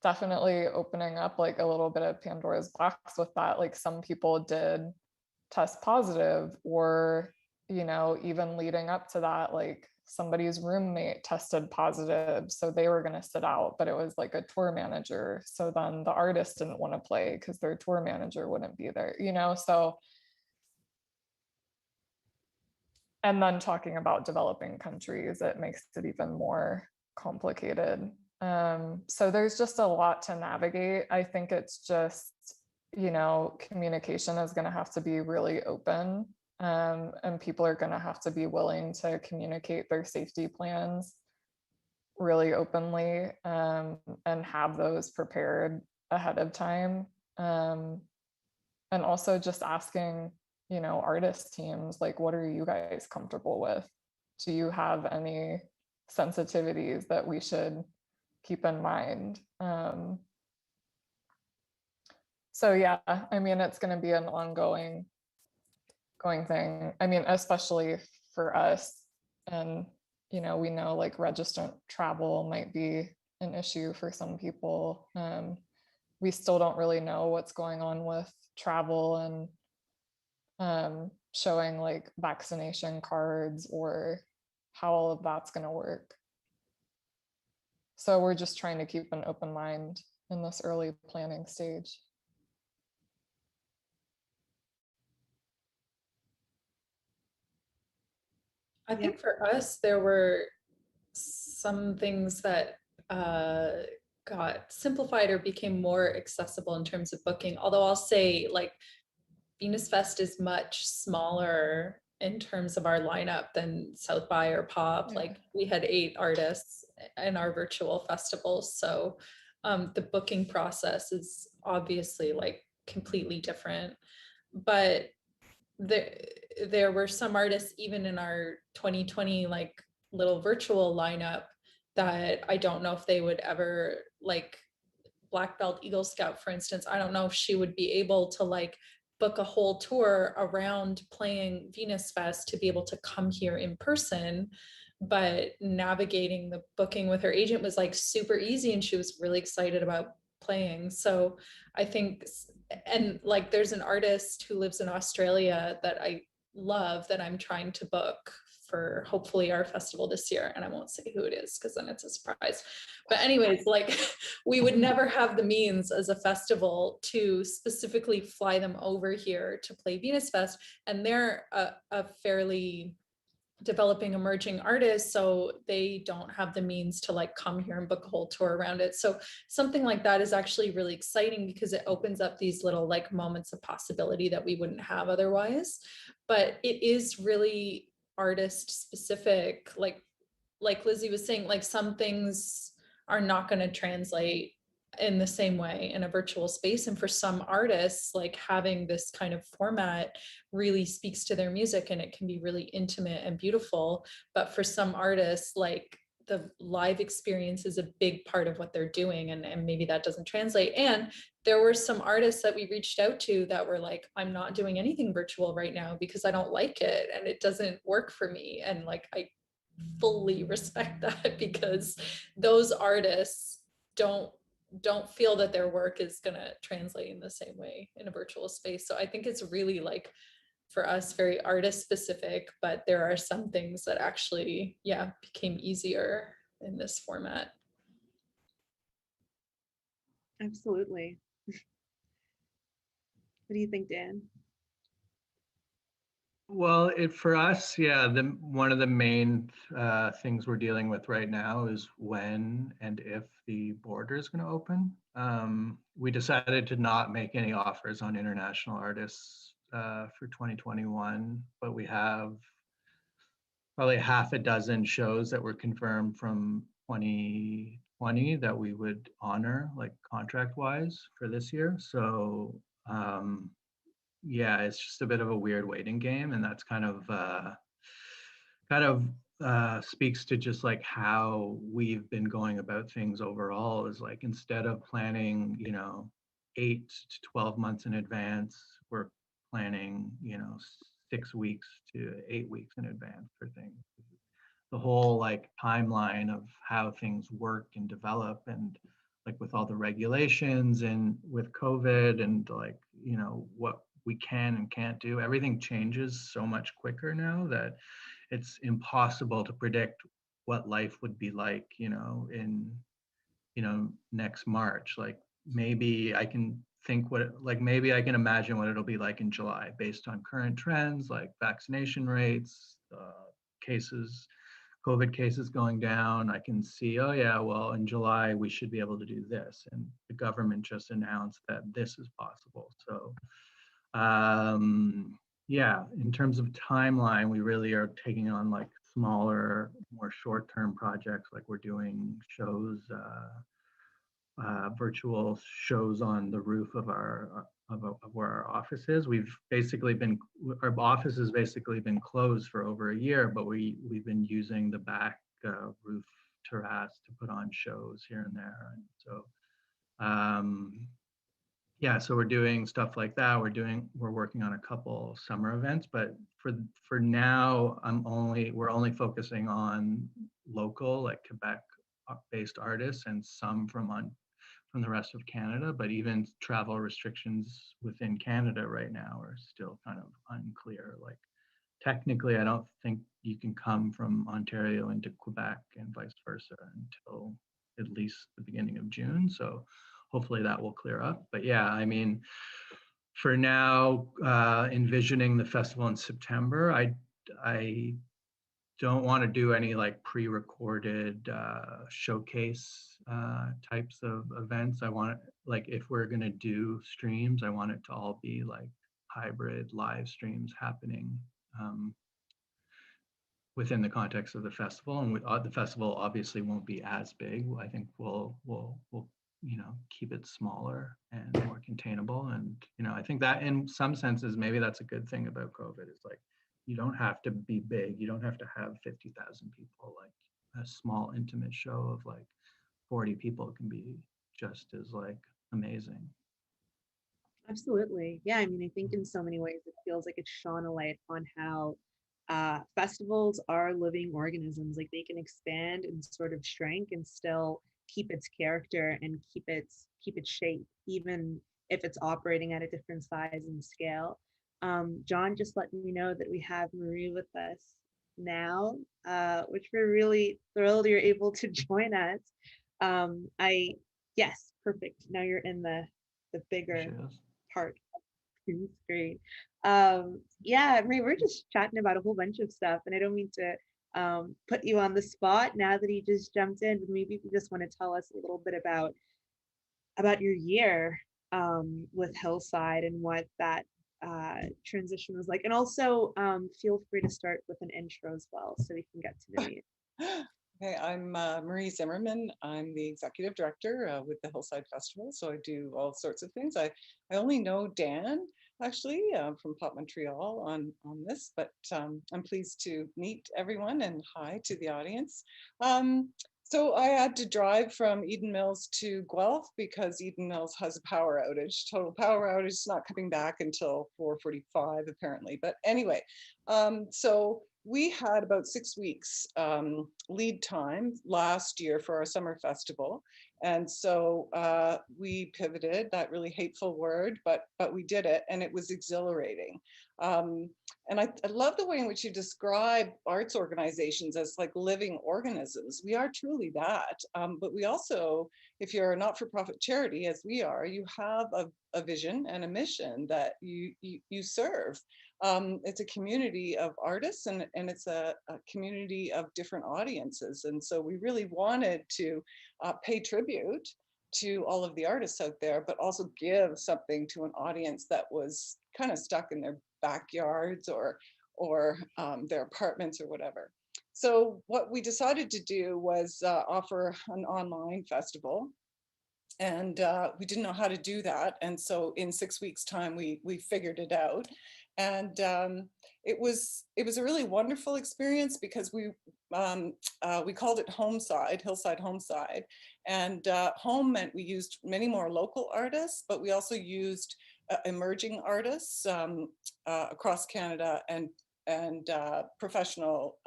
definitely opening up like a little bit of Pandora's box with that. Like some people did test positive, or, you know, even leading up to that, like somebody's roommate tested positive, so they were going to sit out, but it was like a tour manager. So then the artist didn't want to play because their tour manager wouldn't be there, you know? So, and then talking about developing countries, it makes it even more complicated. So there's just a lot to navigate. I think it's just, you know, communication is going to have to be really open, and people are going to have to be willing to communicate their safety plans really openly, and have those prepared ahead of time. And also just asking, you know, artist teams, like, what are you guys comfortable with? Do you have any sensitivities that we should keep in mind? So yeah, I mean, it's going to be an ongoing thing. I mean, especially for us, and you know, we know like registrant travel might be an issue for some people. We still don't really know what's going on with travel and showing like vaccination cards or how all of that's going to work. So we're just trying to keep an open mind in this early planning stage. I think for us, there were some things that got simplified or became more accessible in terms of booking. Although I'll say, like, Venus Fest is much smaller in terms of our lineup than South by or Pop. Yeah. Like, we had 8 artists in our virtual festival. So the booking process is obviously like completely different. But there were some artists even in our 2020 like little virtual lineup that I don't know if they would ever, like Black Belt Eagle Scout, for instance, I don't know if she would be able to like book a whole tour around playing Venus Fest to be able to come here in person. But navigating the booking with her agent was like super easy, and she was really excited about playing. So I think, and like there's an artist who lives in Australia that I love that I'm trying to book for hopefully our festival this year, and I won't say who it is because then it's a surprise. But anyways, like we would never have the means as a festival to specifically fly them over here to play Venus Fest, and they're a fairly developing emerging artists, so they don't have the means to like come here and book a whole tour around it. So something like that is actually really exciting because it opens up these little like moments of possibility that we wouldn't have otherwise. But it is really artist specific, like Lizzie was saying, like some things are not going to translate in the same way in a virtual space. And for some artists, like having this kind of format really speaks to their music and it can be really intimate and beautiful. But for some artists, like the live experience is a big part of what they're doing, and maybe that doesn't translate. And there were some artists that we reached out to that were like, I'm not doing anything virtual right now because I don't like it and it doesn't work for me. And like, I fully respect that because those artists don't feel that their work is going to translate in the same way in a virtual space. So I think it's really like for us very artist specific, but there are some things that actually became easier in this format. Absolutely. What do you think, Dan? Well, for us, yeah, one of the main things we're dealing with right now is when and if the border is going to open. We decided to not make any offers on international artists for 2021, but we have probably half a dozen shows that were confirmed from 2020 that we would honor, like contract-wise, for this year. So yeah, it's just a bit of a weird waiting game, and that's kind of speaks to just like how we've been going about things overall. Is like, instead of planning, 8 to 12 months in advance, we're planning, 6 weeks to 8 weeks in advance for things. The whole like timeline of how things work and develop, and like with all the regulations and with COVID, and like, what we can and can't do, everything changes so much quicker now that it's impossible to predict what life would be like, in, next March. Like, maybe I can think maybe I can imagine what it'll be like in July based on current trends, like vaccination rates, cases, COVID cases going down. I can see, oh yeah, well, in July we should be able to do this, and the government just announced that this is possible. So yeah, in terms of timeline, we really are taking on like smaller, more short-term projects. Like, we're doing shows, virtual shows on the roof of where our office is. Our office has basically been closed for over a year, but we've been using the back roof terrace to put on shows here and there. And so yeah, so we're doing stuff like that. We're working on a couple summer events, but for now, we're only focusing on local, like Quebec based artists, and some from the rest of Canada. But even travel restrictions within Canada right now are still kind of unclear. Like, technically, I don't think you can come from Ontario into Quebec and vice versa until at least the beginning of June. So hopefully that will clear up. But yeah, I mean, for now, envisioning the festival in September, I don't want to do any like pre-recorded showcase types of events. I want, like, if we're going to do streams, I want it to all be like hybrid live streams happening within the context of the festival. And the festival obviously won't be as big. I think we'll keep it smaller and more containable. And I think that in some senses, maybe that's a good thing about COVID, is like, you don't have to be big. You don't have to have 50,000 people. Like, a small intimate show of like 40 people can be just as like amazing. Absolutely. Yeah, I mean, I think in so many ways it feels like it's shone a light on how festivals are living organisms. Like, they can expand and sort of shrink and still keep its character and keep its shape, even if it's operating at a different size and scale. John just let me know that we have Marie with us now, which we're really thrilled you're able to join us. Yes, perfect. Now you're in the bigger part of the screen. Yeah, Marie, we're just chatting about a whole bunch of stuff, and I don't mean to put you on the spot now that he just jumped in, but maybe if you just want to tell us a little bit about your year with Hillside and what that transition was like. And also feel free to start with an intro as well, so we can get to know you. Okay, I'm Marie Zimmerman. I'm the executive director with the Hillside Festival. So I do all sorts of things. I only know Dan, actually, from Pop Montreal on this, but I'm pleased to meet everyone, and hi to the audience. So I had to drive from Eden Mills to Guelph because Eden Mills has a power outage, total power outage, not coming back until 4:45 apparently. But anyway, so we had about 6 weeks lead time last year for our summer festival. And so we pivoted, that really hateful word, but we did it, and it was exhilarating. And I love the way in which you describe arts organizations as like living organisms. We are truly that, but we also, if you're a not-for-profit charity, as we are, you have a vision and a mission that you serve. It's a community of artists, and it's a community of different audiences. And so we really wanted to pay tribute to all of the artists out there, but also give something to an audience that was kind of stuck in their backyards or their apartments or whatever. So what we decided to do was offer an online festival. and we didn't know how to do that. And so in 6 weeks time, we figured it out. And it was a really wonderful experience because we called it Homeside, Hillside Homeside. And home meant we used many more local artists, but we also used emerging artists across Canada, and professional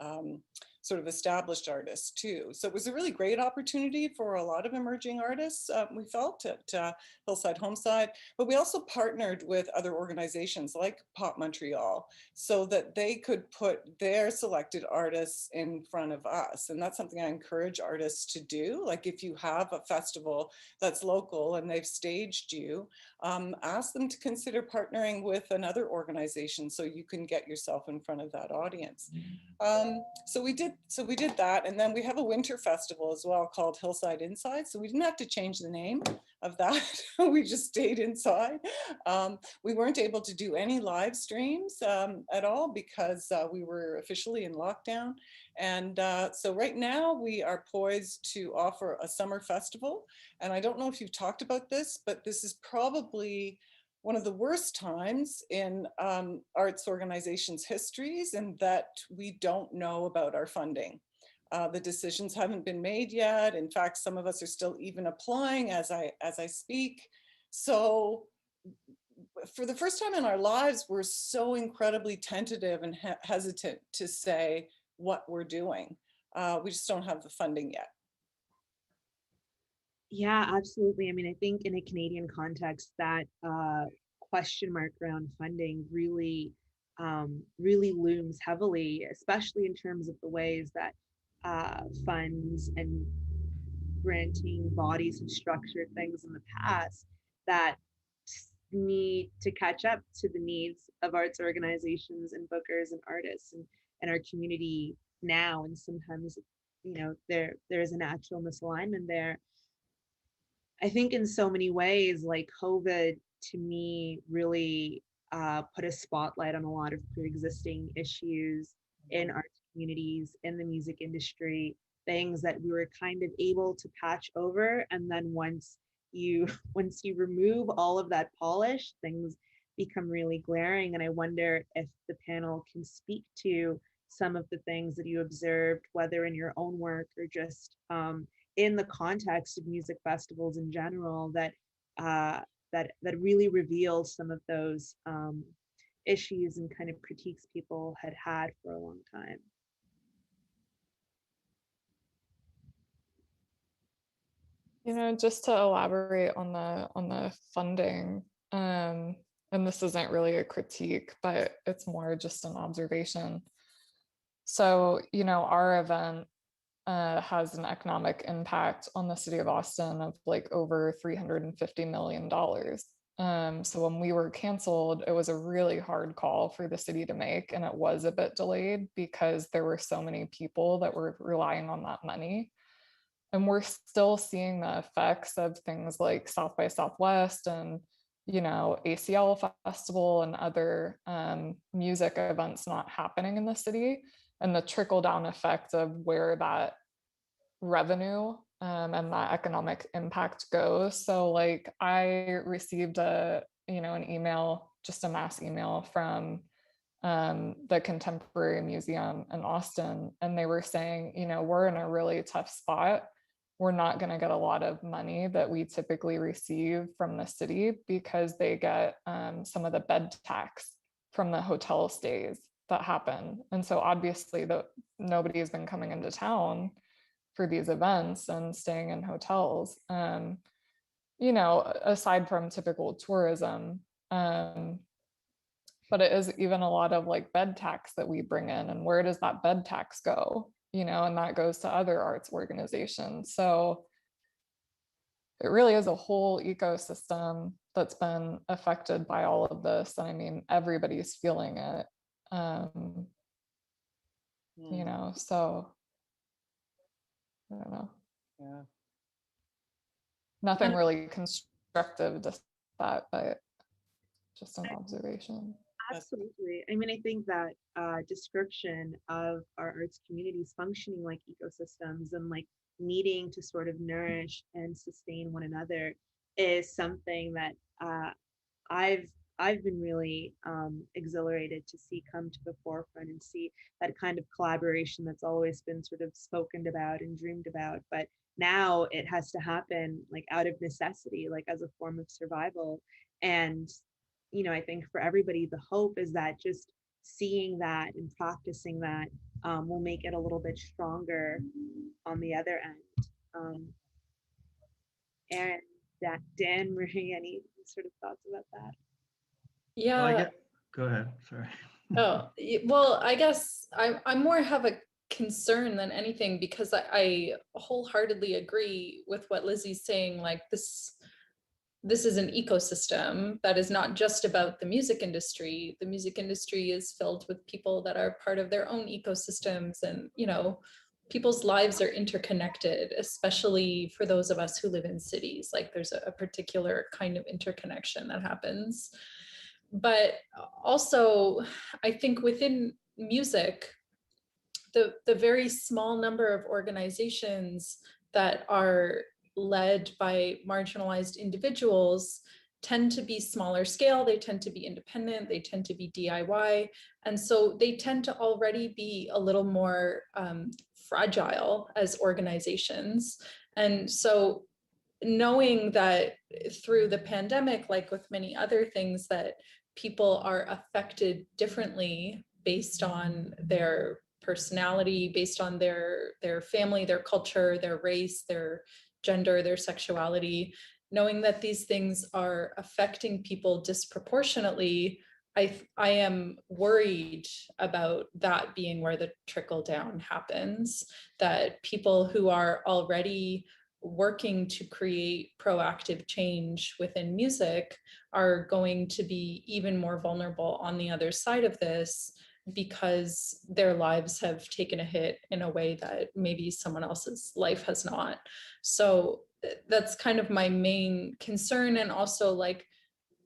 sort of established artists too. So it was a really great opportunity for a lot of emerging artists, we felt, at Hillside Homeside. But we also partnered with other organizations like Pop Montreal so that they could put their selected artists in front of us. And that's something I encourage artists to do. Like if you have a festival that's local and they've staged you, ask them to consider partnering with another organization so you can get yourself in front of that audience. So we did that, and then we have a winter festival as well called Hillside Inside. So we didn't have to change the name of that. We just stayed inside. We weren't able to do any live streams at all because we were officially in lockdown. And so right now we are poised to offer a summer festival. And I don't know if you've talked about this, but this is probably one of the worst times in arts organizations' histories, and that we don't know about our funding. The decisions haven't been made yet. In fact, some of us are still even applying as I speak. So for the first time in our lives, we're so incredibly tentative and hesitant to say what we're doing. We just don't have the funding yet. Yeah, absolutely. I mean, I think in a Canadian context, that question mark around funding really, really looms heavily, especially in terms of the ways that funds and granting bodies have structured things in the past that need to catch up to the needs of arts organizations and bookers and artists and our community now. And sometimes, there is a natural misalignment there. I think in so many ways, like COVID to me really put a spotlight on a lot of pre-existing issues in arts communities, in the music industry, things that we were kind of able to patch over. And then once you remove all of that polish, things become really glaring. And I wonder if the panel can speak to some of the things that you observed, whether in your own work or just in the context of music festivals in general, that really reveals some of those issues and kind of critiques people had for a long time. Just to elaborate on the funding, and this isn't really a critique, but it's more just an observation. So, our event has an economic impact on the city of Austin of like over $350 million. So when we were canceled, it was a really hard call for the city to make, and it was a bit delayed because there were so many people that were relying on that money. And we're still seeing the effects of things like South by Southwest and ACL Festival and other music events not happening in the city, and the trickle down effect of where that revenue and that economic impact goes. So like I received an email, just a mass email from the Contemporary Museum in Austin, and they were saying, we're in a really tough spot. We're not going to get a lot of money that we typically receive from the city because they get some of the bed tax from the hotel stays that happen. And so obviously nobody has been coming into town for these events and staying in hotels, aside from typical tourism. But it is even a lot of like bed tax that we bring in, and where does that bed tax go? And that goes to other arts organizations. So it really is a whole ecosystem that's been affected by all of this. And I mean, everybody's feeling it, so I don't know. Yeah. Nothing really constructive to that, but just an observation. Absolutely. I mean, I think that description of our arts communities functioning like ecosystems and like needing to sort of nourish and sustain one another is something that I've I've been really exhilarated to see come to the forefront and see that kind of collaboration that's always been sort of spoken about and dreamed about, but now it has to happen like out of necessity, like as a form of survival. And I think for everybody, the hope is that just seeing that and practicing that will make it a little bit stronger on the other end. Um, and that Dan, Marie, any sort of thoughts about that? Well, I Yeah. get, go ahead, sorry. Oh, well, I guess I more have a concern than anything because I wholeheartedly agree with what Lizzie's saying. Like this is an ecosystem that is not just about the music industry. The music industry is filled with people that are part of their own ecosystems, and people's lives are interconnected, especially for those of us who live in cities. Like there's a particular kind of interconnection that happens. But also, I think within music, the very small number of organizations that are led by marginalized individuals tend to be smaller scale, they tend to be independent, they tend to be DIY. And so they tend to already be a little more fragile as organizations. And so knowing that through the pandemic, like with many other things, that people are affected differently based on their personality, based on their family, their culture, their race, their gender, their sexuality, knowing that these things are affecting people disproportionately, I am worried about that being where the trickle down happens, that people who are already working to create proactive change within music are going to be even more vulnerable on the other side of this because their lives have taken a hit in a way that maybe someone else's life has not. So that's kind of my main concern, and also like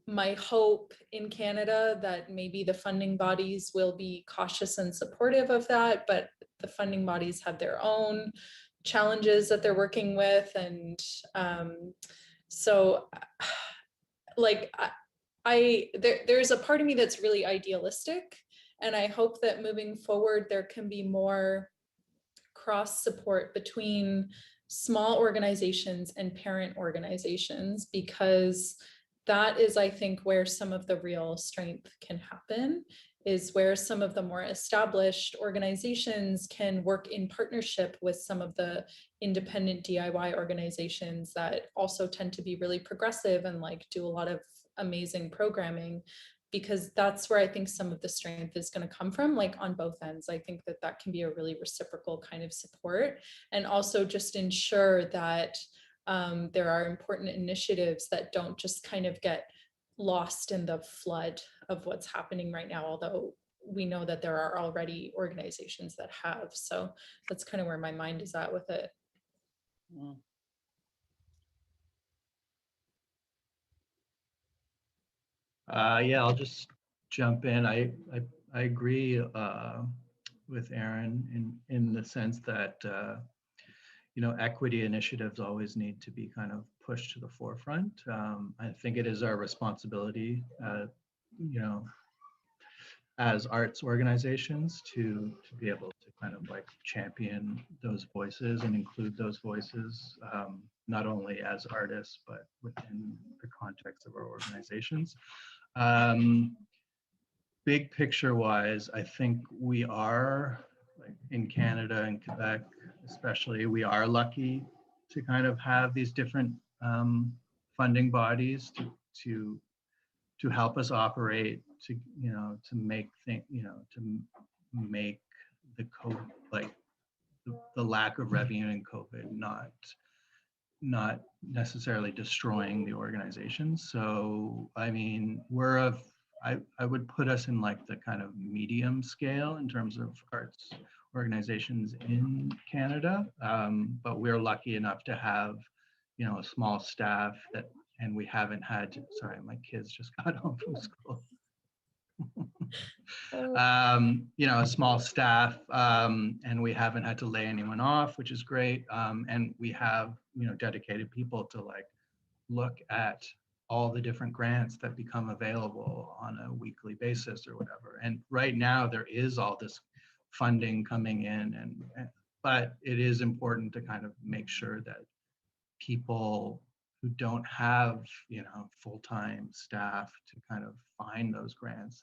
my hope in Canada that maybe the funding bodies will be cautious and supportive of that, but the funding bodies have their own challenges that they're working with. And so like there's a part of me that's really idealistic, and I hope that moving forward there can be more cross support between small organizations and parent organizations, because that is, I think, where some of the real strength can happen, is where some of the more established organizations can work in partnership with some of the independent DIY organizations that also tend to be really progressive and like do a lot of amazing programming, because that's where I think some of the strength is going to come from, like on both ends. I think that that can be a really reciprocal kind of support, and also just ensure that there are important initiatives that don't just kind of get lost in the flood of what's happening right now, although we know that there are already organizations that have. So that's kind of where my mind is at with it. Yeah, I'll just jump in. I agree with Aaron in the sense that equity initiatives always need to be kind of pushed to the forefront. I think it is our responsibility, as arts organizations to be able to kind of like champion those voices and include those voices, not only as artists, but within the context of our organizations. Big picture wise, I think we are, like in Canada and Quebec especially, we are lucky to kind of have these different funding bodies to help us operate, to make the COVID, like the lack of revenue in COVID not necessarily destroying the organization. So I mean, I would put us in like the kind of medium scale in terms of arts organizations in Canada, but we're lucky enough to have a small staff and we haven't had to, sorry, my kids just got home from school. you know, a small staff, and we haven't had to lay anyone off, which is great. And we have, you know, dedicated people to like look at all the different grants that become available on a weekly basis or whatever. And right now there is all this funding coming in, but it is important to kind of make sure that people who don't have, you know, full-time staff to kind of find those grants,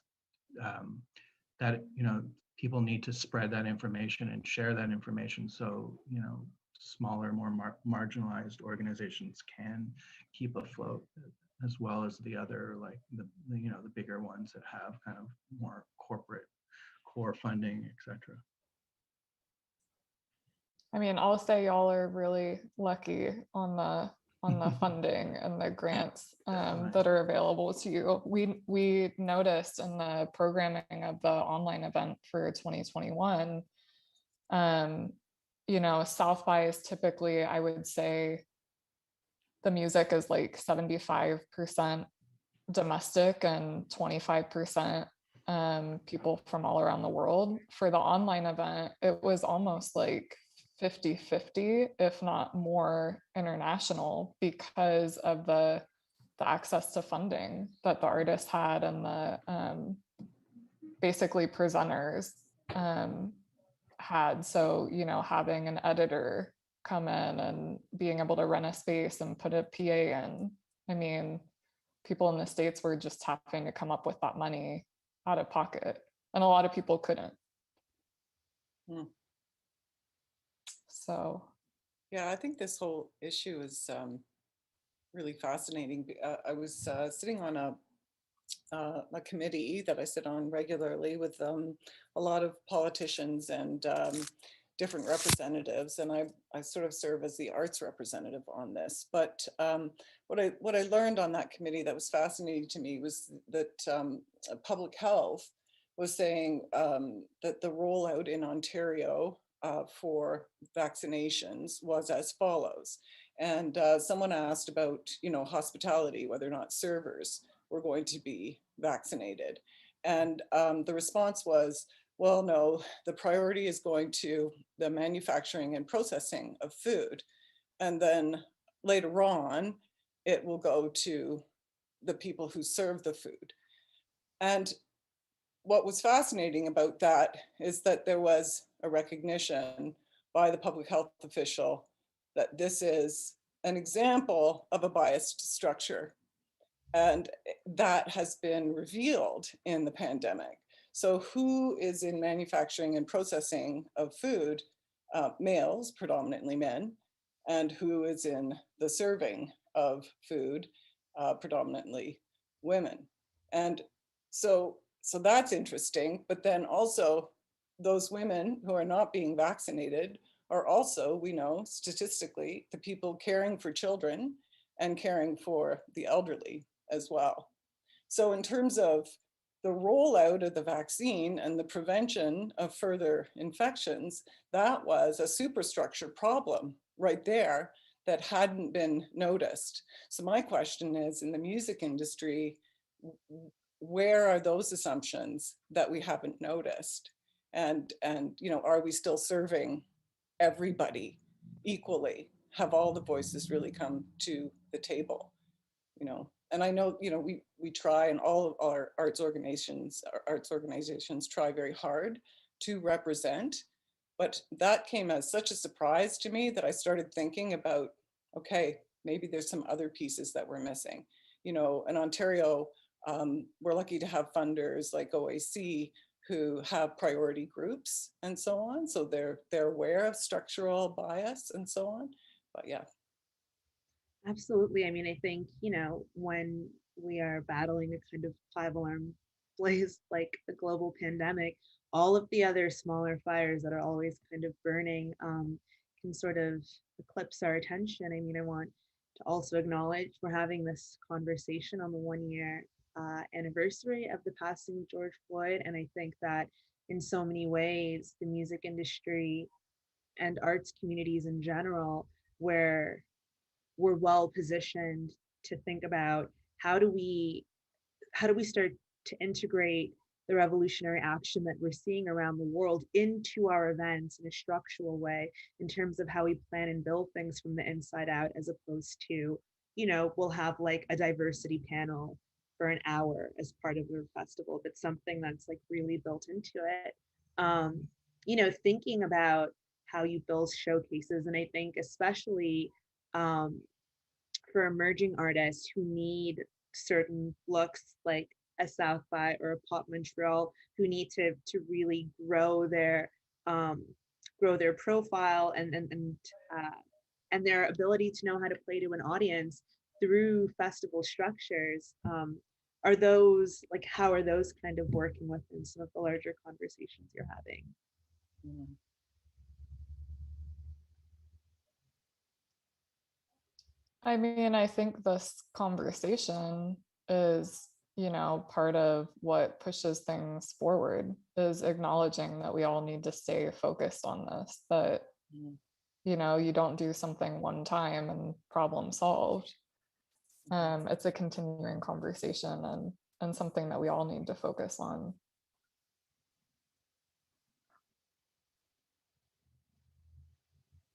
that, you know, people need to spread that information and share that information so, you know, smaller, more marginalized organizations can keep afloat, as well as the other, like the you know, the bigger ones that have kind of more corporate core funding, etc. I mean, I'll say y'all are really lucky on the funding and the grants that are available to you. We noticed in the programming of the online event for 2021, you know, South by is typically, I would say, the music is like 75% domestic and 25% people from all around the world. For the online event, it was almost like 50-50, if not more, international, because of the access to funding that the artists had and the basically presenters had. So, you know, having an editor come in and being able to rent a space and put a PA in, I mean, people in the States were just having to come up with that money out of pocket, and a lot of people couldn't. So yeah, I think this whole issue is really fascinating. I was sitting on a committee that I sit on regularly with a lot of politicians and different representatives, and I sort of serve as the arts representative on this. But what I learned on that committee that was fascinating to me was that public health was saying that the rollout in Ontario for vaccinations was as follows. And someone asked about, you know, hospitality, whether or not servers were going to be vaccinated. And the response was, well, no, the priority is going to the manufacturing and processing of food. And then later on, it will go to the people who serve the food. And what was fascinating about that is that there was a recognition by the public health official that this is an example of a biased structure. And that has been revealed in the pandemic. So who is in manufacturing and processing of food? Males, predominantly men, and who is in the serving of food? Predominantly women. And so that's interesting. But then also those women who are not being vaccinated are also, we know statistically, the people caring for children and caring for the elderly as well. So in terms of the rollout of the vaccine and the prevention of further infections, that was a superstructure problem right there that hadn't been noticed. So my question is, in the music industry, where are those assumptions that we haven't noticed? And you know, are we still serving everybody equally? Have all the voices really come to the table? You know, and I know, you know, we try, and all of our arts organizations try very hard to represent, but that came as such a surprise to me that I started thinking about, okay, maybe there's some other pieces that we're missing. You know, in Ontario, we're lucky to have funders like OAC who have priority groups and so on. So they're aware of structural bias and so on, but yeah. Absolutely. I mean, I think, you know, when we are battling a kind of 5-alarm blaze like a global pandemic, all of the other smaller fires that are always kind of burning can sort of eclipse our attention. I mean, I want to also acknowledge we're having this conversation on the 1-year anniversary of the passing of George Floyd. And I think that in so many ways, the music industry and arts communities in general, where we're well positioned to think about how do we start to integrate the revolutionary action that we're seeing around the world into our events in a structural way in terms of how we plan and build things from the inside out, as opposed to, you know, we'll have like a diversity panel for an hour as part of the festival, but something that's like really built into it. You know, thinking about how you build showcases, and I think especially for emerging artists who need certain looks like a South by or a Pop Montreal, who need to really grow their profile and their ability to know how to play to an audience through festival structures. Are those like, how are those kind of working within some of the larger conversations you're having? Mhm. I mean, I think this conversation is, you know, part of what pushes things forward, is acknowledging that we all need to stay focused on this, that, Mhm. you know, you don't do something one time and problem solved. It's a continuing conversation and something that we all need to focus on.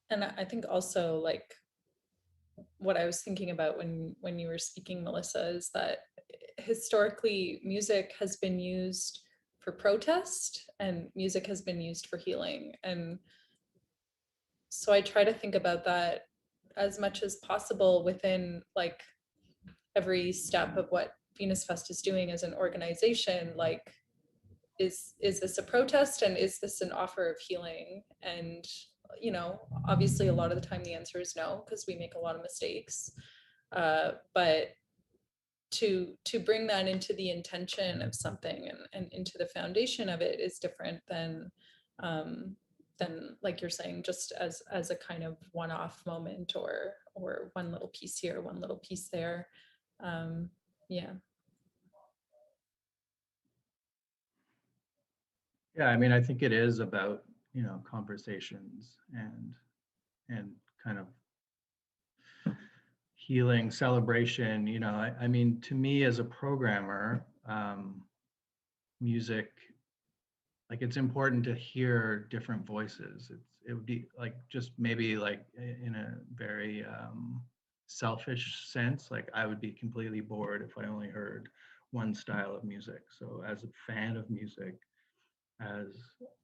And I think also, like, what I was thinking about when you were speaking, Melissa, is that historically music has been used for protest and music has been used for healing. And so I try to think about that as much as possible within like every step of what Venus Fest is doing as an organization. Like, is this a protest, and is this an offer of healing? And you know, obviously a lot of the time the answer is no, because we make a lot of mistakes, but to bring that into the intention of something and into the foundation of it is different than like you're saying, just as a kind of one-off moment or one little piece here, one little piece there. Yeah. Yeah, I mean, I think it is about, you know, conversations and kind of healing, celebration. You know, I mean, to me as a programmer, music, like it's important to hear different voices. It would be like just maybe like in a very selfish sense, like I would be completely bored if I only heard one style of music. So as a fan of music, as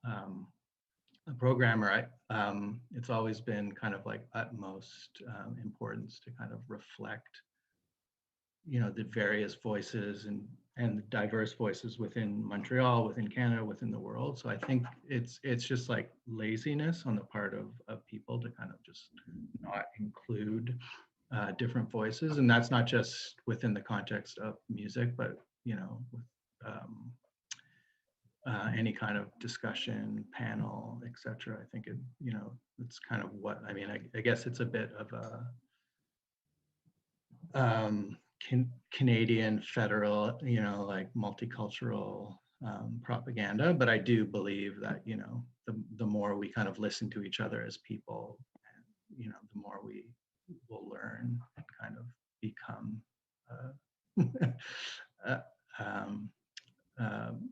a programmer, it's always been kind of like utmost importance to kind of reflect, you know, the various voices and diverse voices within Montreal, within Canada, within the world. So I think it's just like laziness on the part of people to kind of just not include different voices, and that's not just within the context of music, but you know, with any kind of discussion, panel, etc. I think it, you know, it's kind of what I mean. I guess it's a bit of a Canadian federal, you know, like multicultural propaganda. But I do believe that, you know, the more we kind of listen to each other as people, you know, the more we will learn and kind of become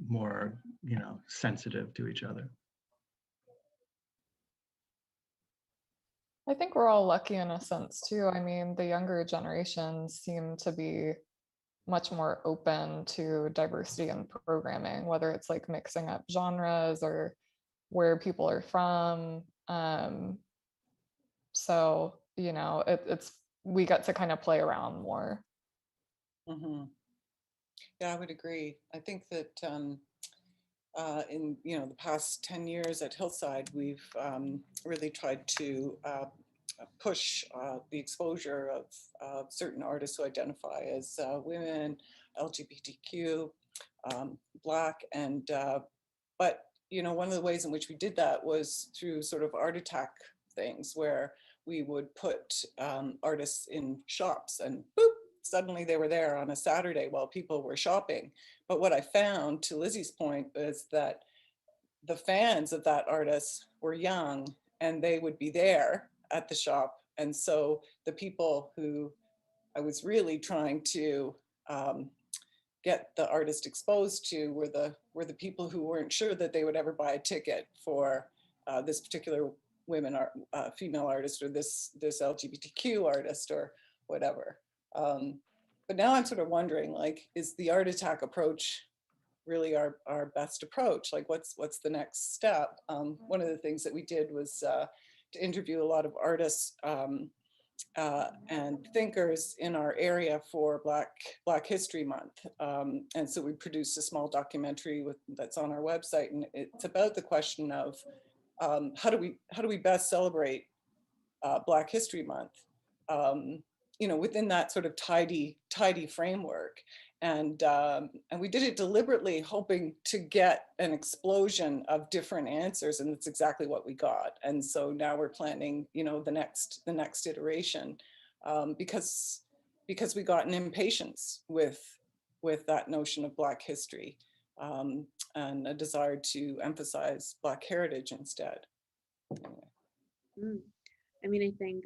more, you know, sensitive to each other. I think we're all lucky in a sense too. I mean, the younger generations seem to be much more open to diversity in programming, whether it's like mixing up genres or where people are from. So, you know, it's we get to kind of play around more. Mm-hmm. Yeah, I would agree. I think that in, you know, the past 10 years at Hillside, we've really tried to push the exposure of certain artists who identify as women, LGBTQ, Black, and but you know, one of the ways in which we did that was through sort of art attack things, where we would put artists in shops and boop, suddenly they were there on a Saturday while people were shopping. But what I found, to Lizzie's point, is that the fans of that artist were young and they would be there at the shop. And so the people who I was really trying to get the artist exposed to were the people who weren't sure that they would ever buy a ticket for this particular female artist, or this LGBTQ artist, or whatever. But now I'm sort of wondering, like, is the art attack approach really our best approach? Like, what's the next step? One of the things that we did was to interview a lot of artists and thinkers in our area for Black History Month. And so we produced a small documentary that's on our website, and it's about the question of how do we best celebrate Black History Month, you know, within that sort of tidy framework. And we did it deliberately, hoping to get an explosion of different answers, and that's exactly what we got. And so now we're planning, you know, the next iteration, because we got an impatience with that notion of Black history, and a desire to emphasize Black heritage instead. I mean, I think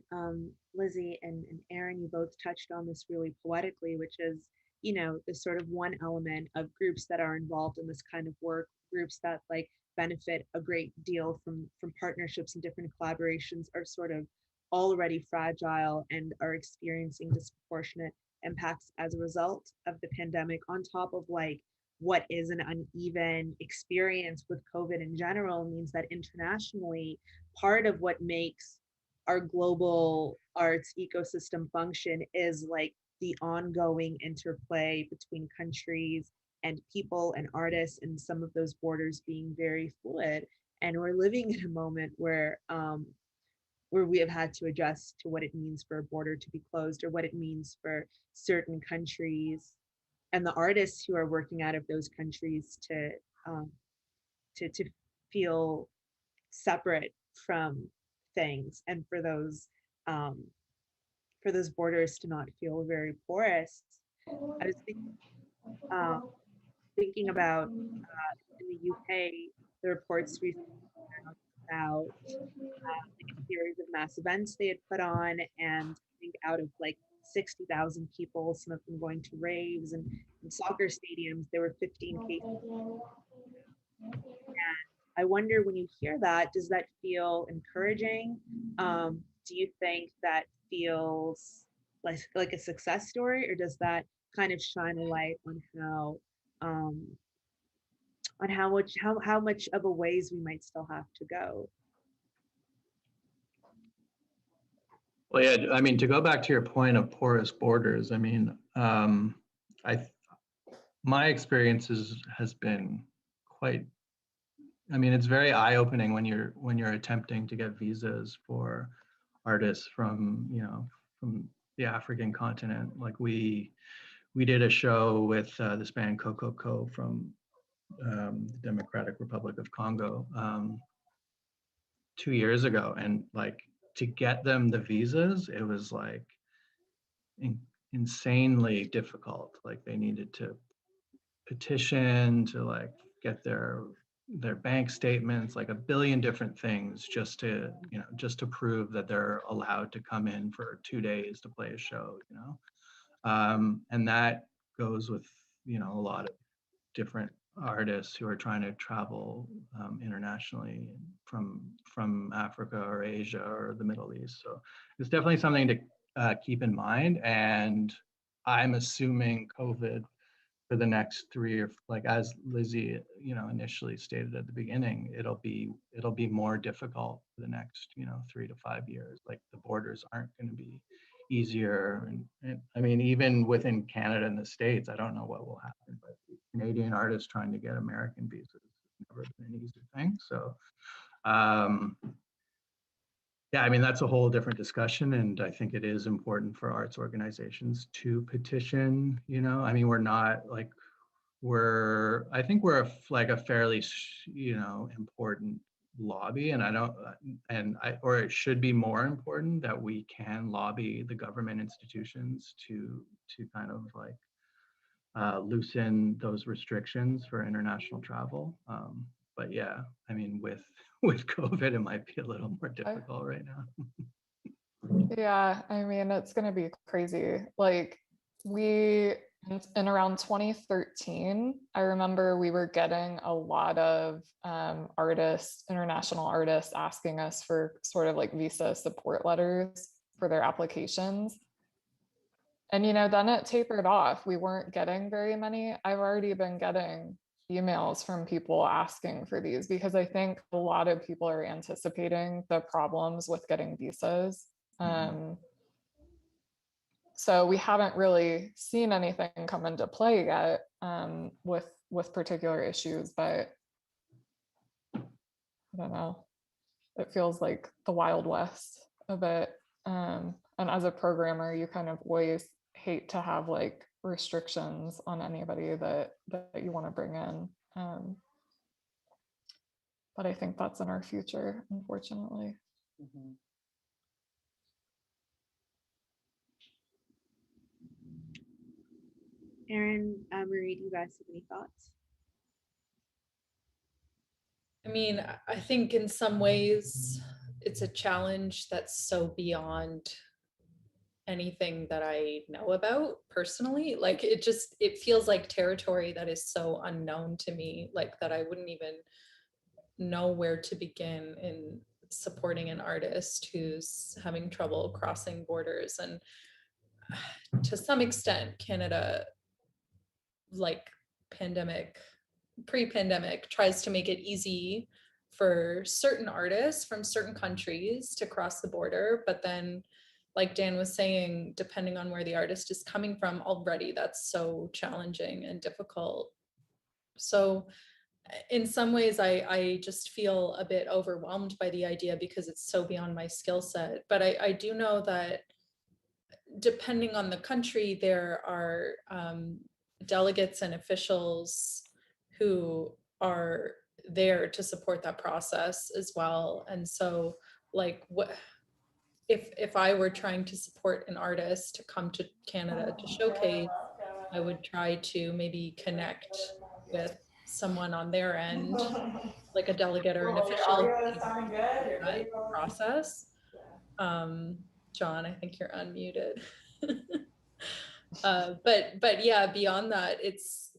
Lizzie and Aaron, you both touched on this really poetically, which is, you know, the sort of one element of groups that are involved in this kind of work, groups that like benefit a great deal from partnerships and different collaborations, are sort of already fragile and are experiencing disproportionate impacts as a result of the pandemic, on top of like what is an uneven experience with COVID in general. Means that internationally, part of what makes our global arts ecosystem function is like the ongoing interplay between countries and people and artists, and some of those borders being very fluid. And we're living in a moment where we have had to adjust to what it means for a border to be closed, or what it means for certain countries and the artists who are working out of those countries to feel separate from things, and for those borders to not feel very porous. I was thinking about in the UK, the reports recently about like a series of mass events they had put on, and I think out of like 60,000 people, some of them going to raves and soccer stadiums, there were 15 cases. And I wonder, when you hear that, does that feel encouraging? Do you think that feels like a success story, or does that kind of shine a light on how much of a ways we might still have to go? Well, yeah, I mean, to go back to your point of porous borders, I mean, my experience has been quite, I mean, it's very eye-opening when you're attempting to get visas for artists from, you know, from the African continent. Like we did a show with this band Coco from the Democratic Republic of Congo 2 years ago, and like to get them the visas, it was like insanely difficult. Like they needed to petition to like get their bank statements, like a billion different things, just to, you know, just to prove that they're allowed to come in for 2 days to play a show, you know. And that goes with, you know, a lot of different artists who are trying to travel internationally from Africa or Asia or the Middle East. So it's definitely something to keep in mind. And I'm assuming COVID for the next 3 or, like as Lizzie, you know, initially stated at the beginning, it'll be more difficult for the next, you know, 3 to 5 years. Like the borders aren't going to be easier, and I mean, even within Canada and the States, I don't know what will happen, but Canadian artists trying to get American visas has never been an easy thing. So yeah, I mean, that's a whole different discussion, and I think it is important for arts organizations to petition, you know. I mean, we're not like, I think we're like a fairly, you know, important lobby, and or it should be more important that we can lobby the government institutions to kind of like loosen those restrictions for international travel. But yeah, I mean, with COVID, it might be a little more difficult right now. Yeah, I mean, it's going to be crazy. Like we And in around 2013, I remember we were getting a lot of artists, international artists, asking us for sort of like visa support letters for their applications. And, you know, then it tapered off. We weren't getting very many. I've already been getting emails from people asking for these because I think a lot of people are anticipating the problems with getting visas. So we haven't really seen anything come into play yet with particular issues, but I don't know. It feels like the Wild West a bit. And as a programmer, you kind of always hate to have like restrictions on anybody that you want to bring in. But I think that's in our future, unfortunately. Mhm. Erin, Marie, do you guys have any thoughts? I mean, I think in some ways it's a challenge that's so beyond anything that I know about personally. Like it feels like territory that is so unknown to me, like that I wouldn't even know where to begin in supporting an artist who's having trouble crossing borders. And to some extent, Canada, like pre-pandemic, tries to make it easy for certain artists from certain countries to cross the border. But then, like Dan was saying, depending on where the artist is coming from, already that's so challenging and difficult. So in some ways, I just feel a bit overwhelmed by the idea because it's so beyond my skill set. But I do know that depending on the country, there are delegates and officials who are there to support that process as well. And so, like, what if I were trying to support an artist to come to Canada to showcase, I would try to maybe connect with someone on their end, like a delegate or an official, that process. John, I think you're unmuted. But yeah, beyond that, it's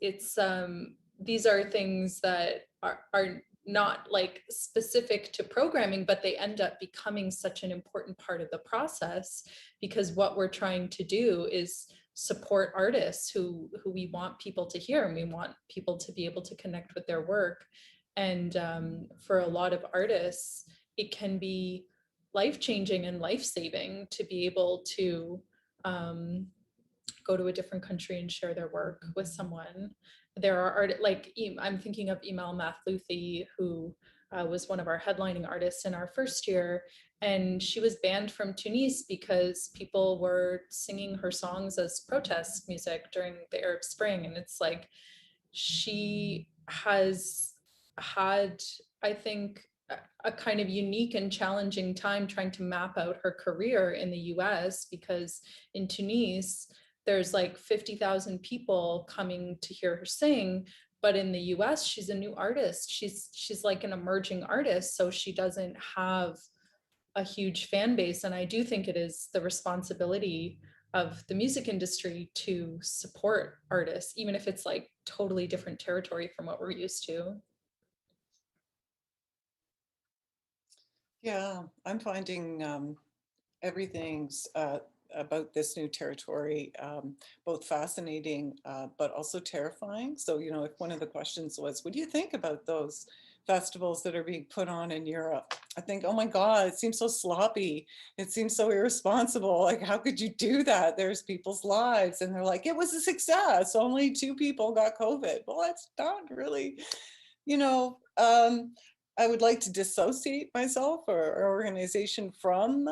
these are things that are not like specific to programming, but they end up becoming such an important part of the process because what we're trying to do is support artists who we want people to hear, and we want people to be able to connect with their work. And for a lot of artists, it can be life-changing and life-saving to be able to go to a different country and share their work with someone. There are art like I'm thinking of Emel Mathlouthi, who was one of our headlining artists in our first year, and she was banned from Tunis because people were singing her songs as protest music during the Arab Spring. And it's like she has had, I think, a kind of unique and challenging time trying to map out her career in the US, because in Tunis, there's like 50,000 people coming to hear her sing. But in the US, she's a new artist. She's like an emerging artist. So she doesn't have a huge fan base. And I do think it is the responsibility of the music industry to support artists, even if it's like totally different territory from what we're used to. Yeah, I'm finding everything's about this new territory both fascinating but also terrifying. So, you know, if one of the questions was, what do you think about those festivals that are being put on in Europe? I think, oh my God, it seems so sloppy. It seems so irresponsible. Like, how could you do that? There's people's lives. And they're like, it was a success. Only 2 people got COVID. Well, that's not really, you know, I would like to dissociate myself or our organization from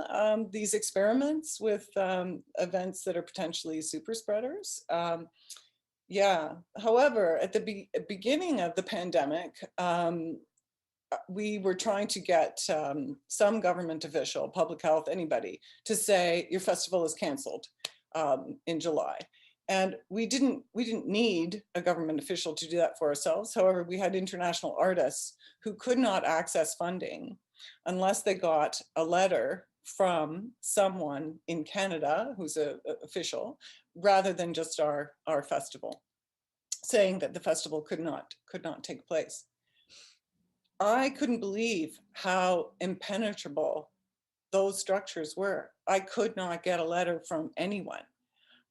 these experiments with events that are potentially super spreaders. Yeah, however, at the beginning of the pandemic, we were trying to get some government official, public health, anybody, to say your festival is canceled in July. And we didn't need a government official to do that for ourselves. However, we had international artists who could not access funding unless they got a letter from someone in Canada who's a official, rather than just our festival, saying that the festival could not take place. I couldn't believe how impenetrable those structures were. I could not get a letter from anyone.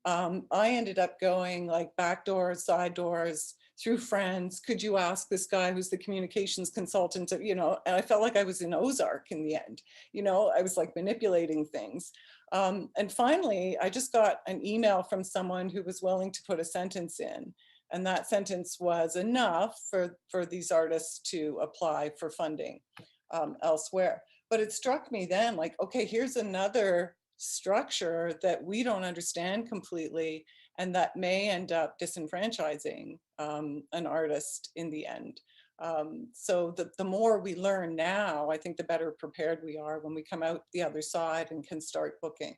I ended up going like back doors, side doors, through friends. Could you ask this guy who's the communications consultant, you know, and I felt like I was in Ozark in the end. You know, I was like manipulating things. And finally, I just got an email from someone who was willing to put a sentence in. And that sentence was enough for these artists to apply for funding elsewhere. But it struck me then, like, okay, here's another structure that we don't understand completely and that may end up disenfranchising an artist in the end. So the more we learn now, I think the better prepared we are when we come out the other side and can start booking.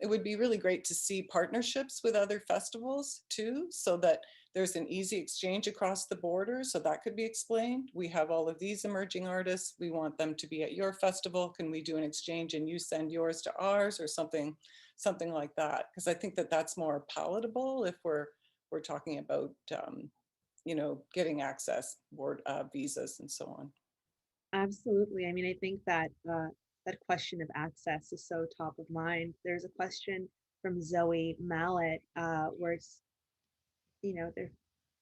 It would be really great to see partnerships with other festivals too, so that there's an easy exchange across the border. So that could be explained. We have all of these emerging artists. We want them to be at your festival. Can we do an exchange and you send yours to ours, or something like that? Because I think that that's more palatable if we're talking about you know, getting access, board visas and so on. Absolutely. I mean, I think that that question of access is so top of mind. There's a question from Zoe Mallet where it's, you know,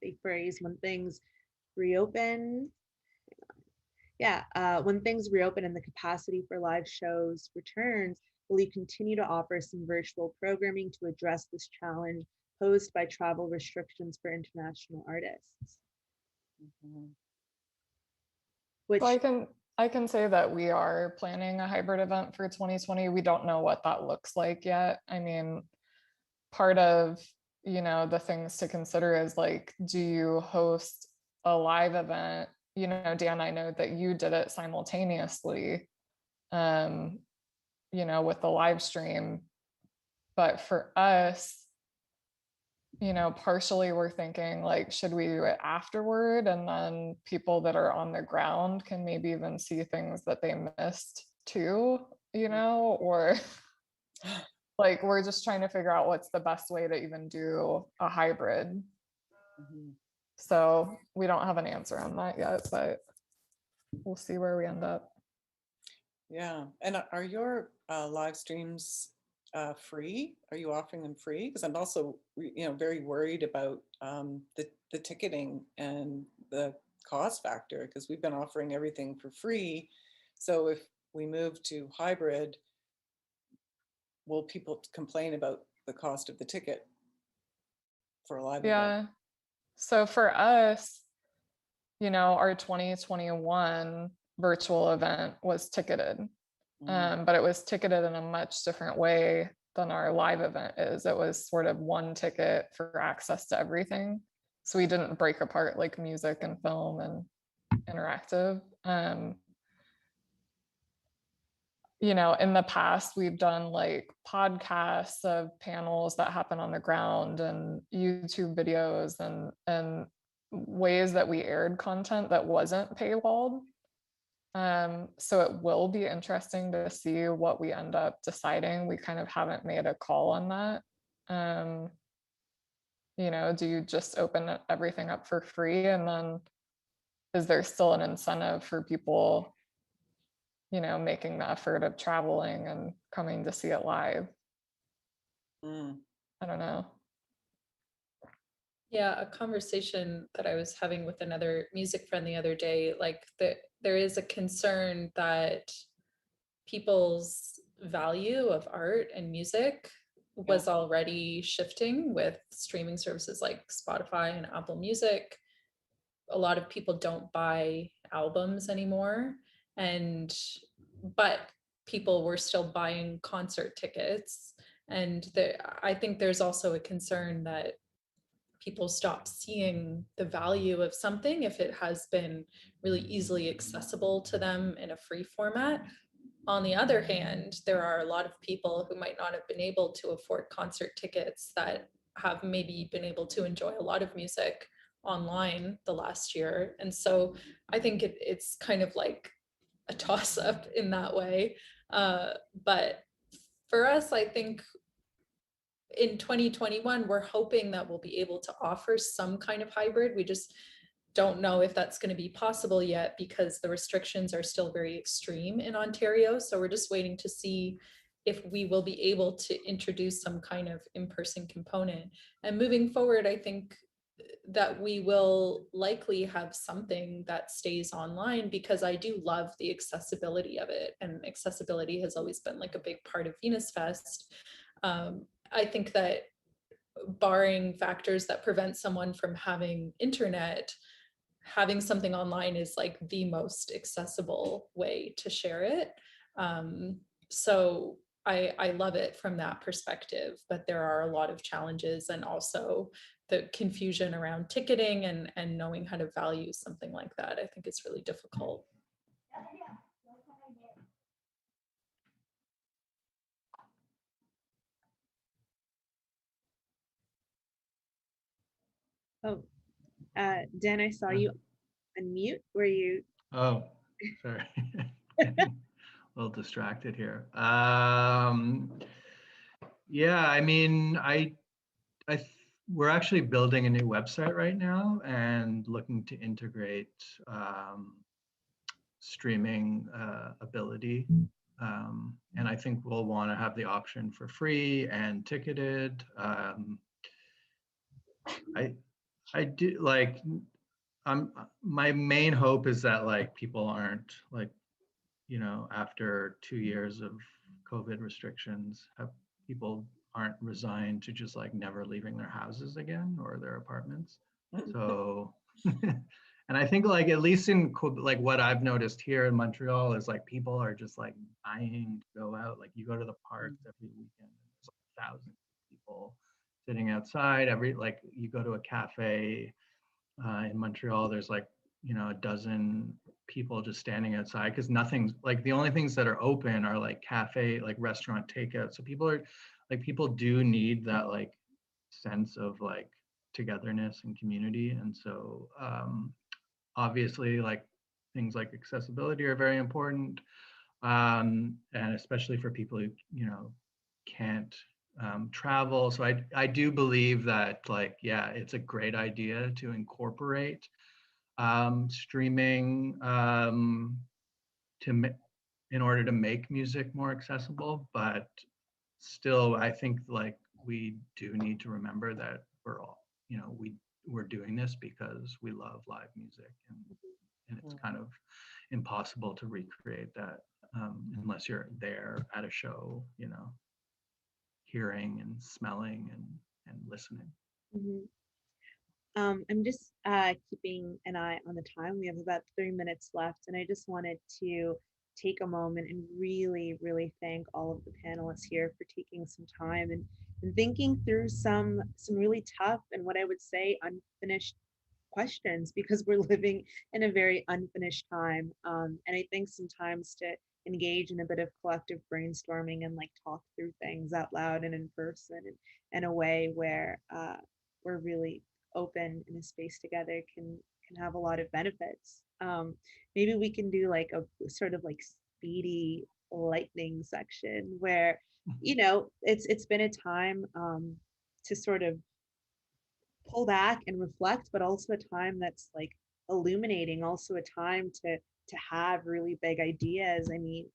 they phrase when things reopen. Yeah, when things reopen and the capacity for live shows returns, will you continue to offer some virtual programming to address this challenge posed by travel restrictions for international artists? Mm-hmm. Which Well, I can say that we are planning a hybrid event for 2020. We don't know what that looks like yet. I mean, part of, you know, the things to consider is like, do you host a live event? You know, Dan, I know that you did it simultaneously, you know, with the live stream. But for us, you know, partially we're thinking like, should we do it afterward? And then people that are on the ground can maybe even see things that they missed too, you know, or like, we're just trying to figure out what's the best way to even do a hybrid. Mm-hmm. So we don't have an answer on that yet, but we'll see where we end up. Yeah, and are your live streams free? Are you offering them free? Because I'm also, you know, very worried about the ticketing and the cost factor, because we've been offering everything for free. So if we move to hybrid, will people complain about the cost of the ticket for a live event? Yeah. So for us, you know, our 2021 virtual event was ticketed, but it was ticketed in a much different way than our live event is. It was sort of one ticket for access to everything. So we didn't break apart like music and film and interactive. You know, in the past, we've done like podcasts of panels that happen on the ground and YouTube videos and ways that we aired content that wasn't paywalled. So it will be interesting to see what we end up deciding. We kind of haven't made a call on that. You know, do you just open everything up for free? And then is there still an incentive for people, you know, making the effort of traveling and coming to see it live? I don't know. Yeah, a conversation that I was having with another music friend the other day, like there is a concern that people's value of art and music was already shifting with streaming services like Spotify and Apple Music. A lot of people don't buy albums anymore, but people were still buying concert tickets. And I think there's also a concern that people stop seeing the value of something if it has been really easily accessible to them in a free format. On the other hand, there are a lot of people who might not have been able to afford concert tickets that have maybe been able to enjoy a lot of music online the last year. And so I think it's kind of like a toss up in that way. But for us, I think in 2021, we're hoping that we'll be able to offer some kind of hybrid. We just don't know if that's going to be possible yet because the restrictions are still very extreme in Ontario. So we're just waiting to see if we will be able to introduce some kind of in-person component. And moving forward, I think that we will likely have something that stays online, because I do love the accessibility of it, and accessibility has always been like a big part of Venus Fest. I think that barring factors that prevent someone from having internet, having something online is like the most accessible way to share it. So I love it from that perspective, but there are a lot of challenges, and also the confusion around ticketing and knowing how to value something like that. I think it's really difficult. Oh, Dan, I saw you unmute. Were you? Oh, sorry. A little distracted here. Yeah, I mean, we're actually building a new website right now and looking to integrate streaming ability. And I think we'll want to have the option for free and ticketed. I do like, my main hope is that like people aren't like, you know, after 2 years of COVID restrictions, people aren't resigned to just like never leaving their houses again or their apartments. So, and I think like at least in like what I've noticed here in Montreal is like people are just like dying to go out. Like you go to the parks every weekend, there's like thousands of people sitting outside. Like you go to a cafe in Montreal, there's like, you know, a dozen people just standing outside because nothing's like, the only things that are open are like cafe, like restaurant takeout. So people do need that like sense of like togetherness and community. And so obviously like things like accessibility are very important. And especially for people who, you know, can't travel. So I do believe that like, yeah, it's a great idea to incorporate streaming in order to make music more accessible, but still I think like we do need to remember that we're all, you know, we're doing this because we love live music, and it's kind of impossible to recreate that unless you're there at a show, you know, hearing and smelling and listening. Mhm. I'm just keeping an eye on the time. We have about 3 minutes left, and I just wanted to take a moment and really, really thank all of the panelists here for taking some time and thinking through some really tough and what I would say unfinished questions, because we're living in a very unfinished time. And I think sometimes to engage in a bit of collective brainstorming and like talk through things out loud and in person and in a way where we're really open in a space together can have a lot of benefits. Maybe we can do like a sort of like speedy lightning section where, you know, it's been a time to sort of pull back and reflect, but also a time that's like illuminating, also a time to have really big ideas. I mean,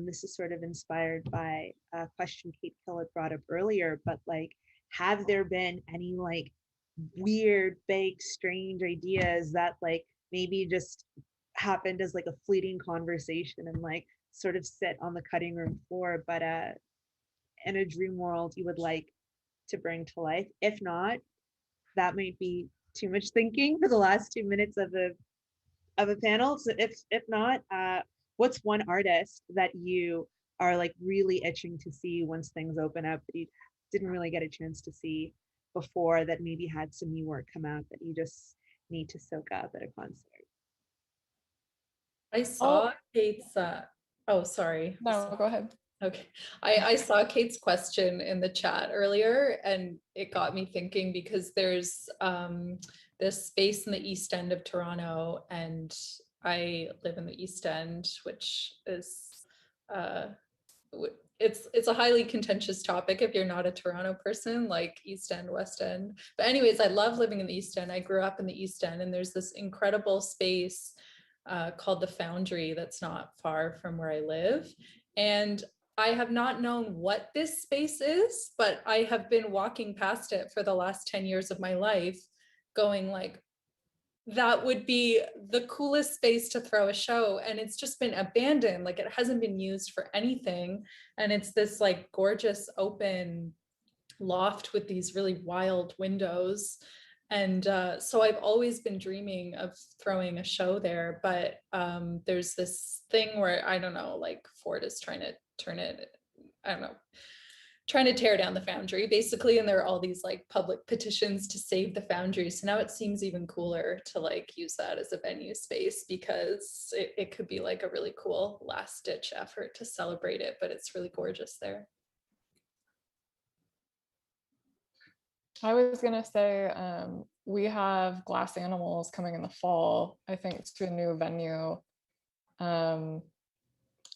this is sort of inspired by a question Kate Kellett brought up earlier, but like, have there been any like weird, big, strange ideas that like maybe just happened as like a fleeting conversation and like sort of sit on the cutting room floor, but in a dream world you would like to bring to life? If not, that might be too much thinking for the last 2 minutes of a panel. So if not, what's one artist that you are like really itching to see once things open up that you didn't really get a chance to see before, that maybe had some new work come out that you just need to soak up at a concert? I saw Kate's, oh, sorry. No, go ahead. Okay, I saw Kate's question in the chat earlier, and it got me thinking, because there's this space in the East End of Toronto, and I live in the East End, which is it's a highly contentious topic if you're not a Toronto person, like East End, West End. But anyways, I love living in the East End. I grew up in the East End, and there's this incredible space called the Foundry that's not far from where I live. And I have not known what this space is, but I have been walking past it for the last 10 years of my life, going like, that would be the coolest space to throw a show. And it's just been abandoned. Like, it hasn't been used for anything. And it's this like gorgeous open loft with these really wild windows. And so I've always been dreaming of throwing a show there, but there's this thing where, I don't know, like Ford is trying to turn it, I don't know, trying to tear down the Foundry basically. And there are all these like public petitions to save the Foundry. So now it seems even cooler to like use that as a venue space, because it could be like a really cool last ditch effort to celebrate it, but it's really gorgeous there. I was gonna say, we have Glass Animals coming in the fall, I think, to a new venue.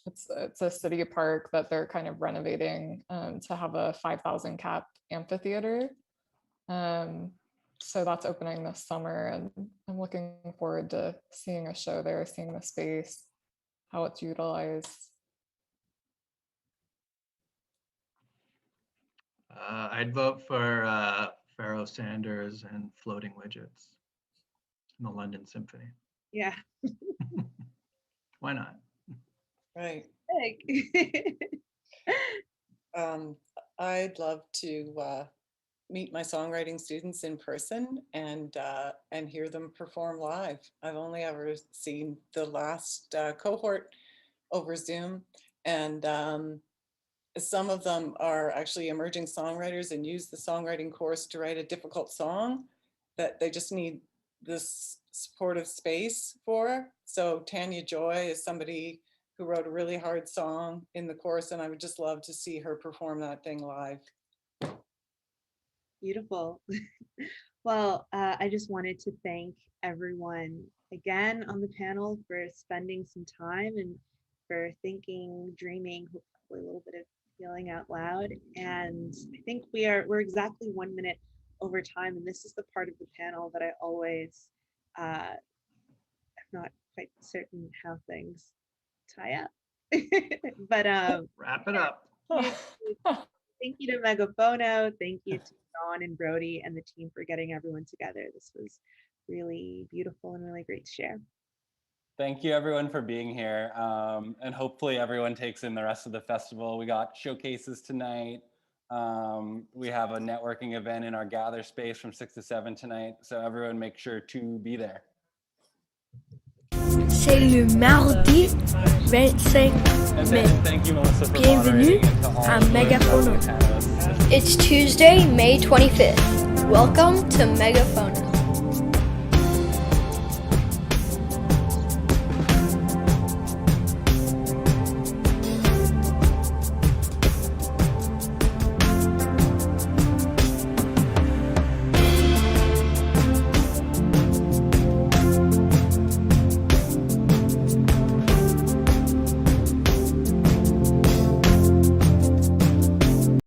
It's a city park that they're kind of renovating to have a 5,000 cap amphitheater. So that's opening this summer, and I'm looking forward to seeing a show there, seeing the space, how it's utilized. I'd vote for Pharoah Sanders and Floating Widgets in the London Symphony. Yeah. Why not? Right. Big. I'd love to meet my songwriting students in person and hear them perform live. I've only ever seen the last cohort over Zoom, and some of them are actually emerging songwriters and use the songwriting course to write a difficult song that they just need this supportive space for. So Tanya Joy is somebody who wrote a really hard song in the course, and I would just love to see her perform that thing live. Beautiful. Well, I just wanted to thank everyone again on the panel for spending some time and for thinking, dreaming, hopefully a little bit of feeling out loud. And I think we're exactly 1 minute over time, and this is the part of the panel that I always I'm not quite certain how things tie up. But Wrap it up. thank you to Megaphono, thank you to Dawn and Brody and the team for getting everyone together. This was really beautiful and really great to share. Thank you everyone for being here. And hopefully everyone takes in the rest of the festival. We got showcases tonight. We have a networking event in our gather space from 6 to 7 tonight. So everyone make sure to be there. C'est le mardi 25 mai. Thank you, Melissa, for Bienvenue moderating and to all à the Megaphono. panelists. It's Tuesday, May 25th. Welcome to Megaphono.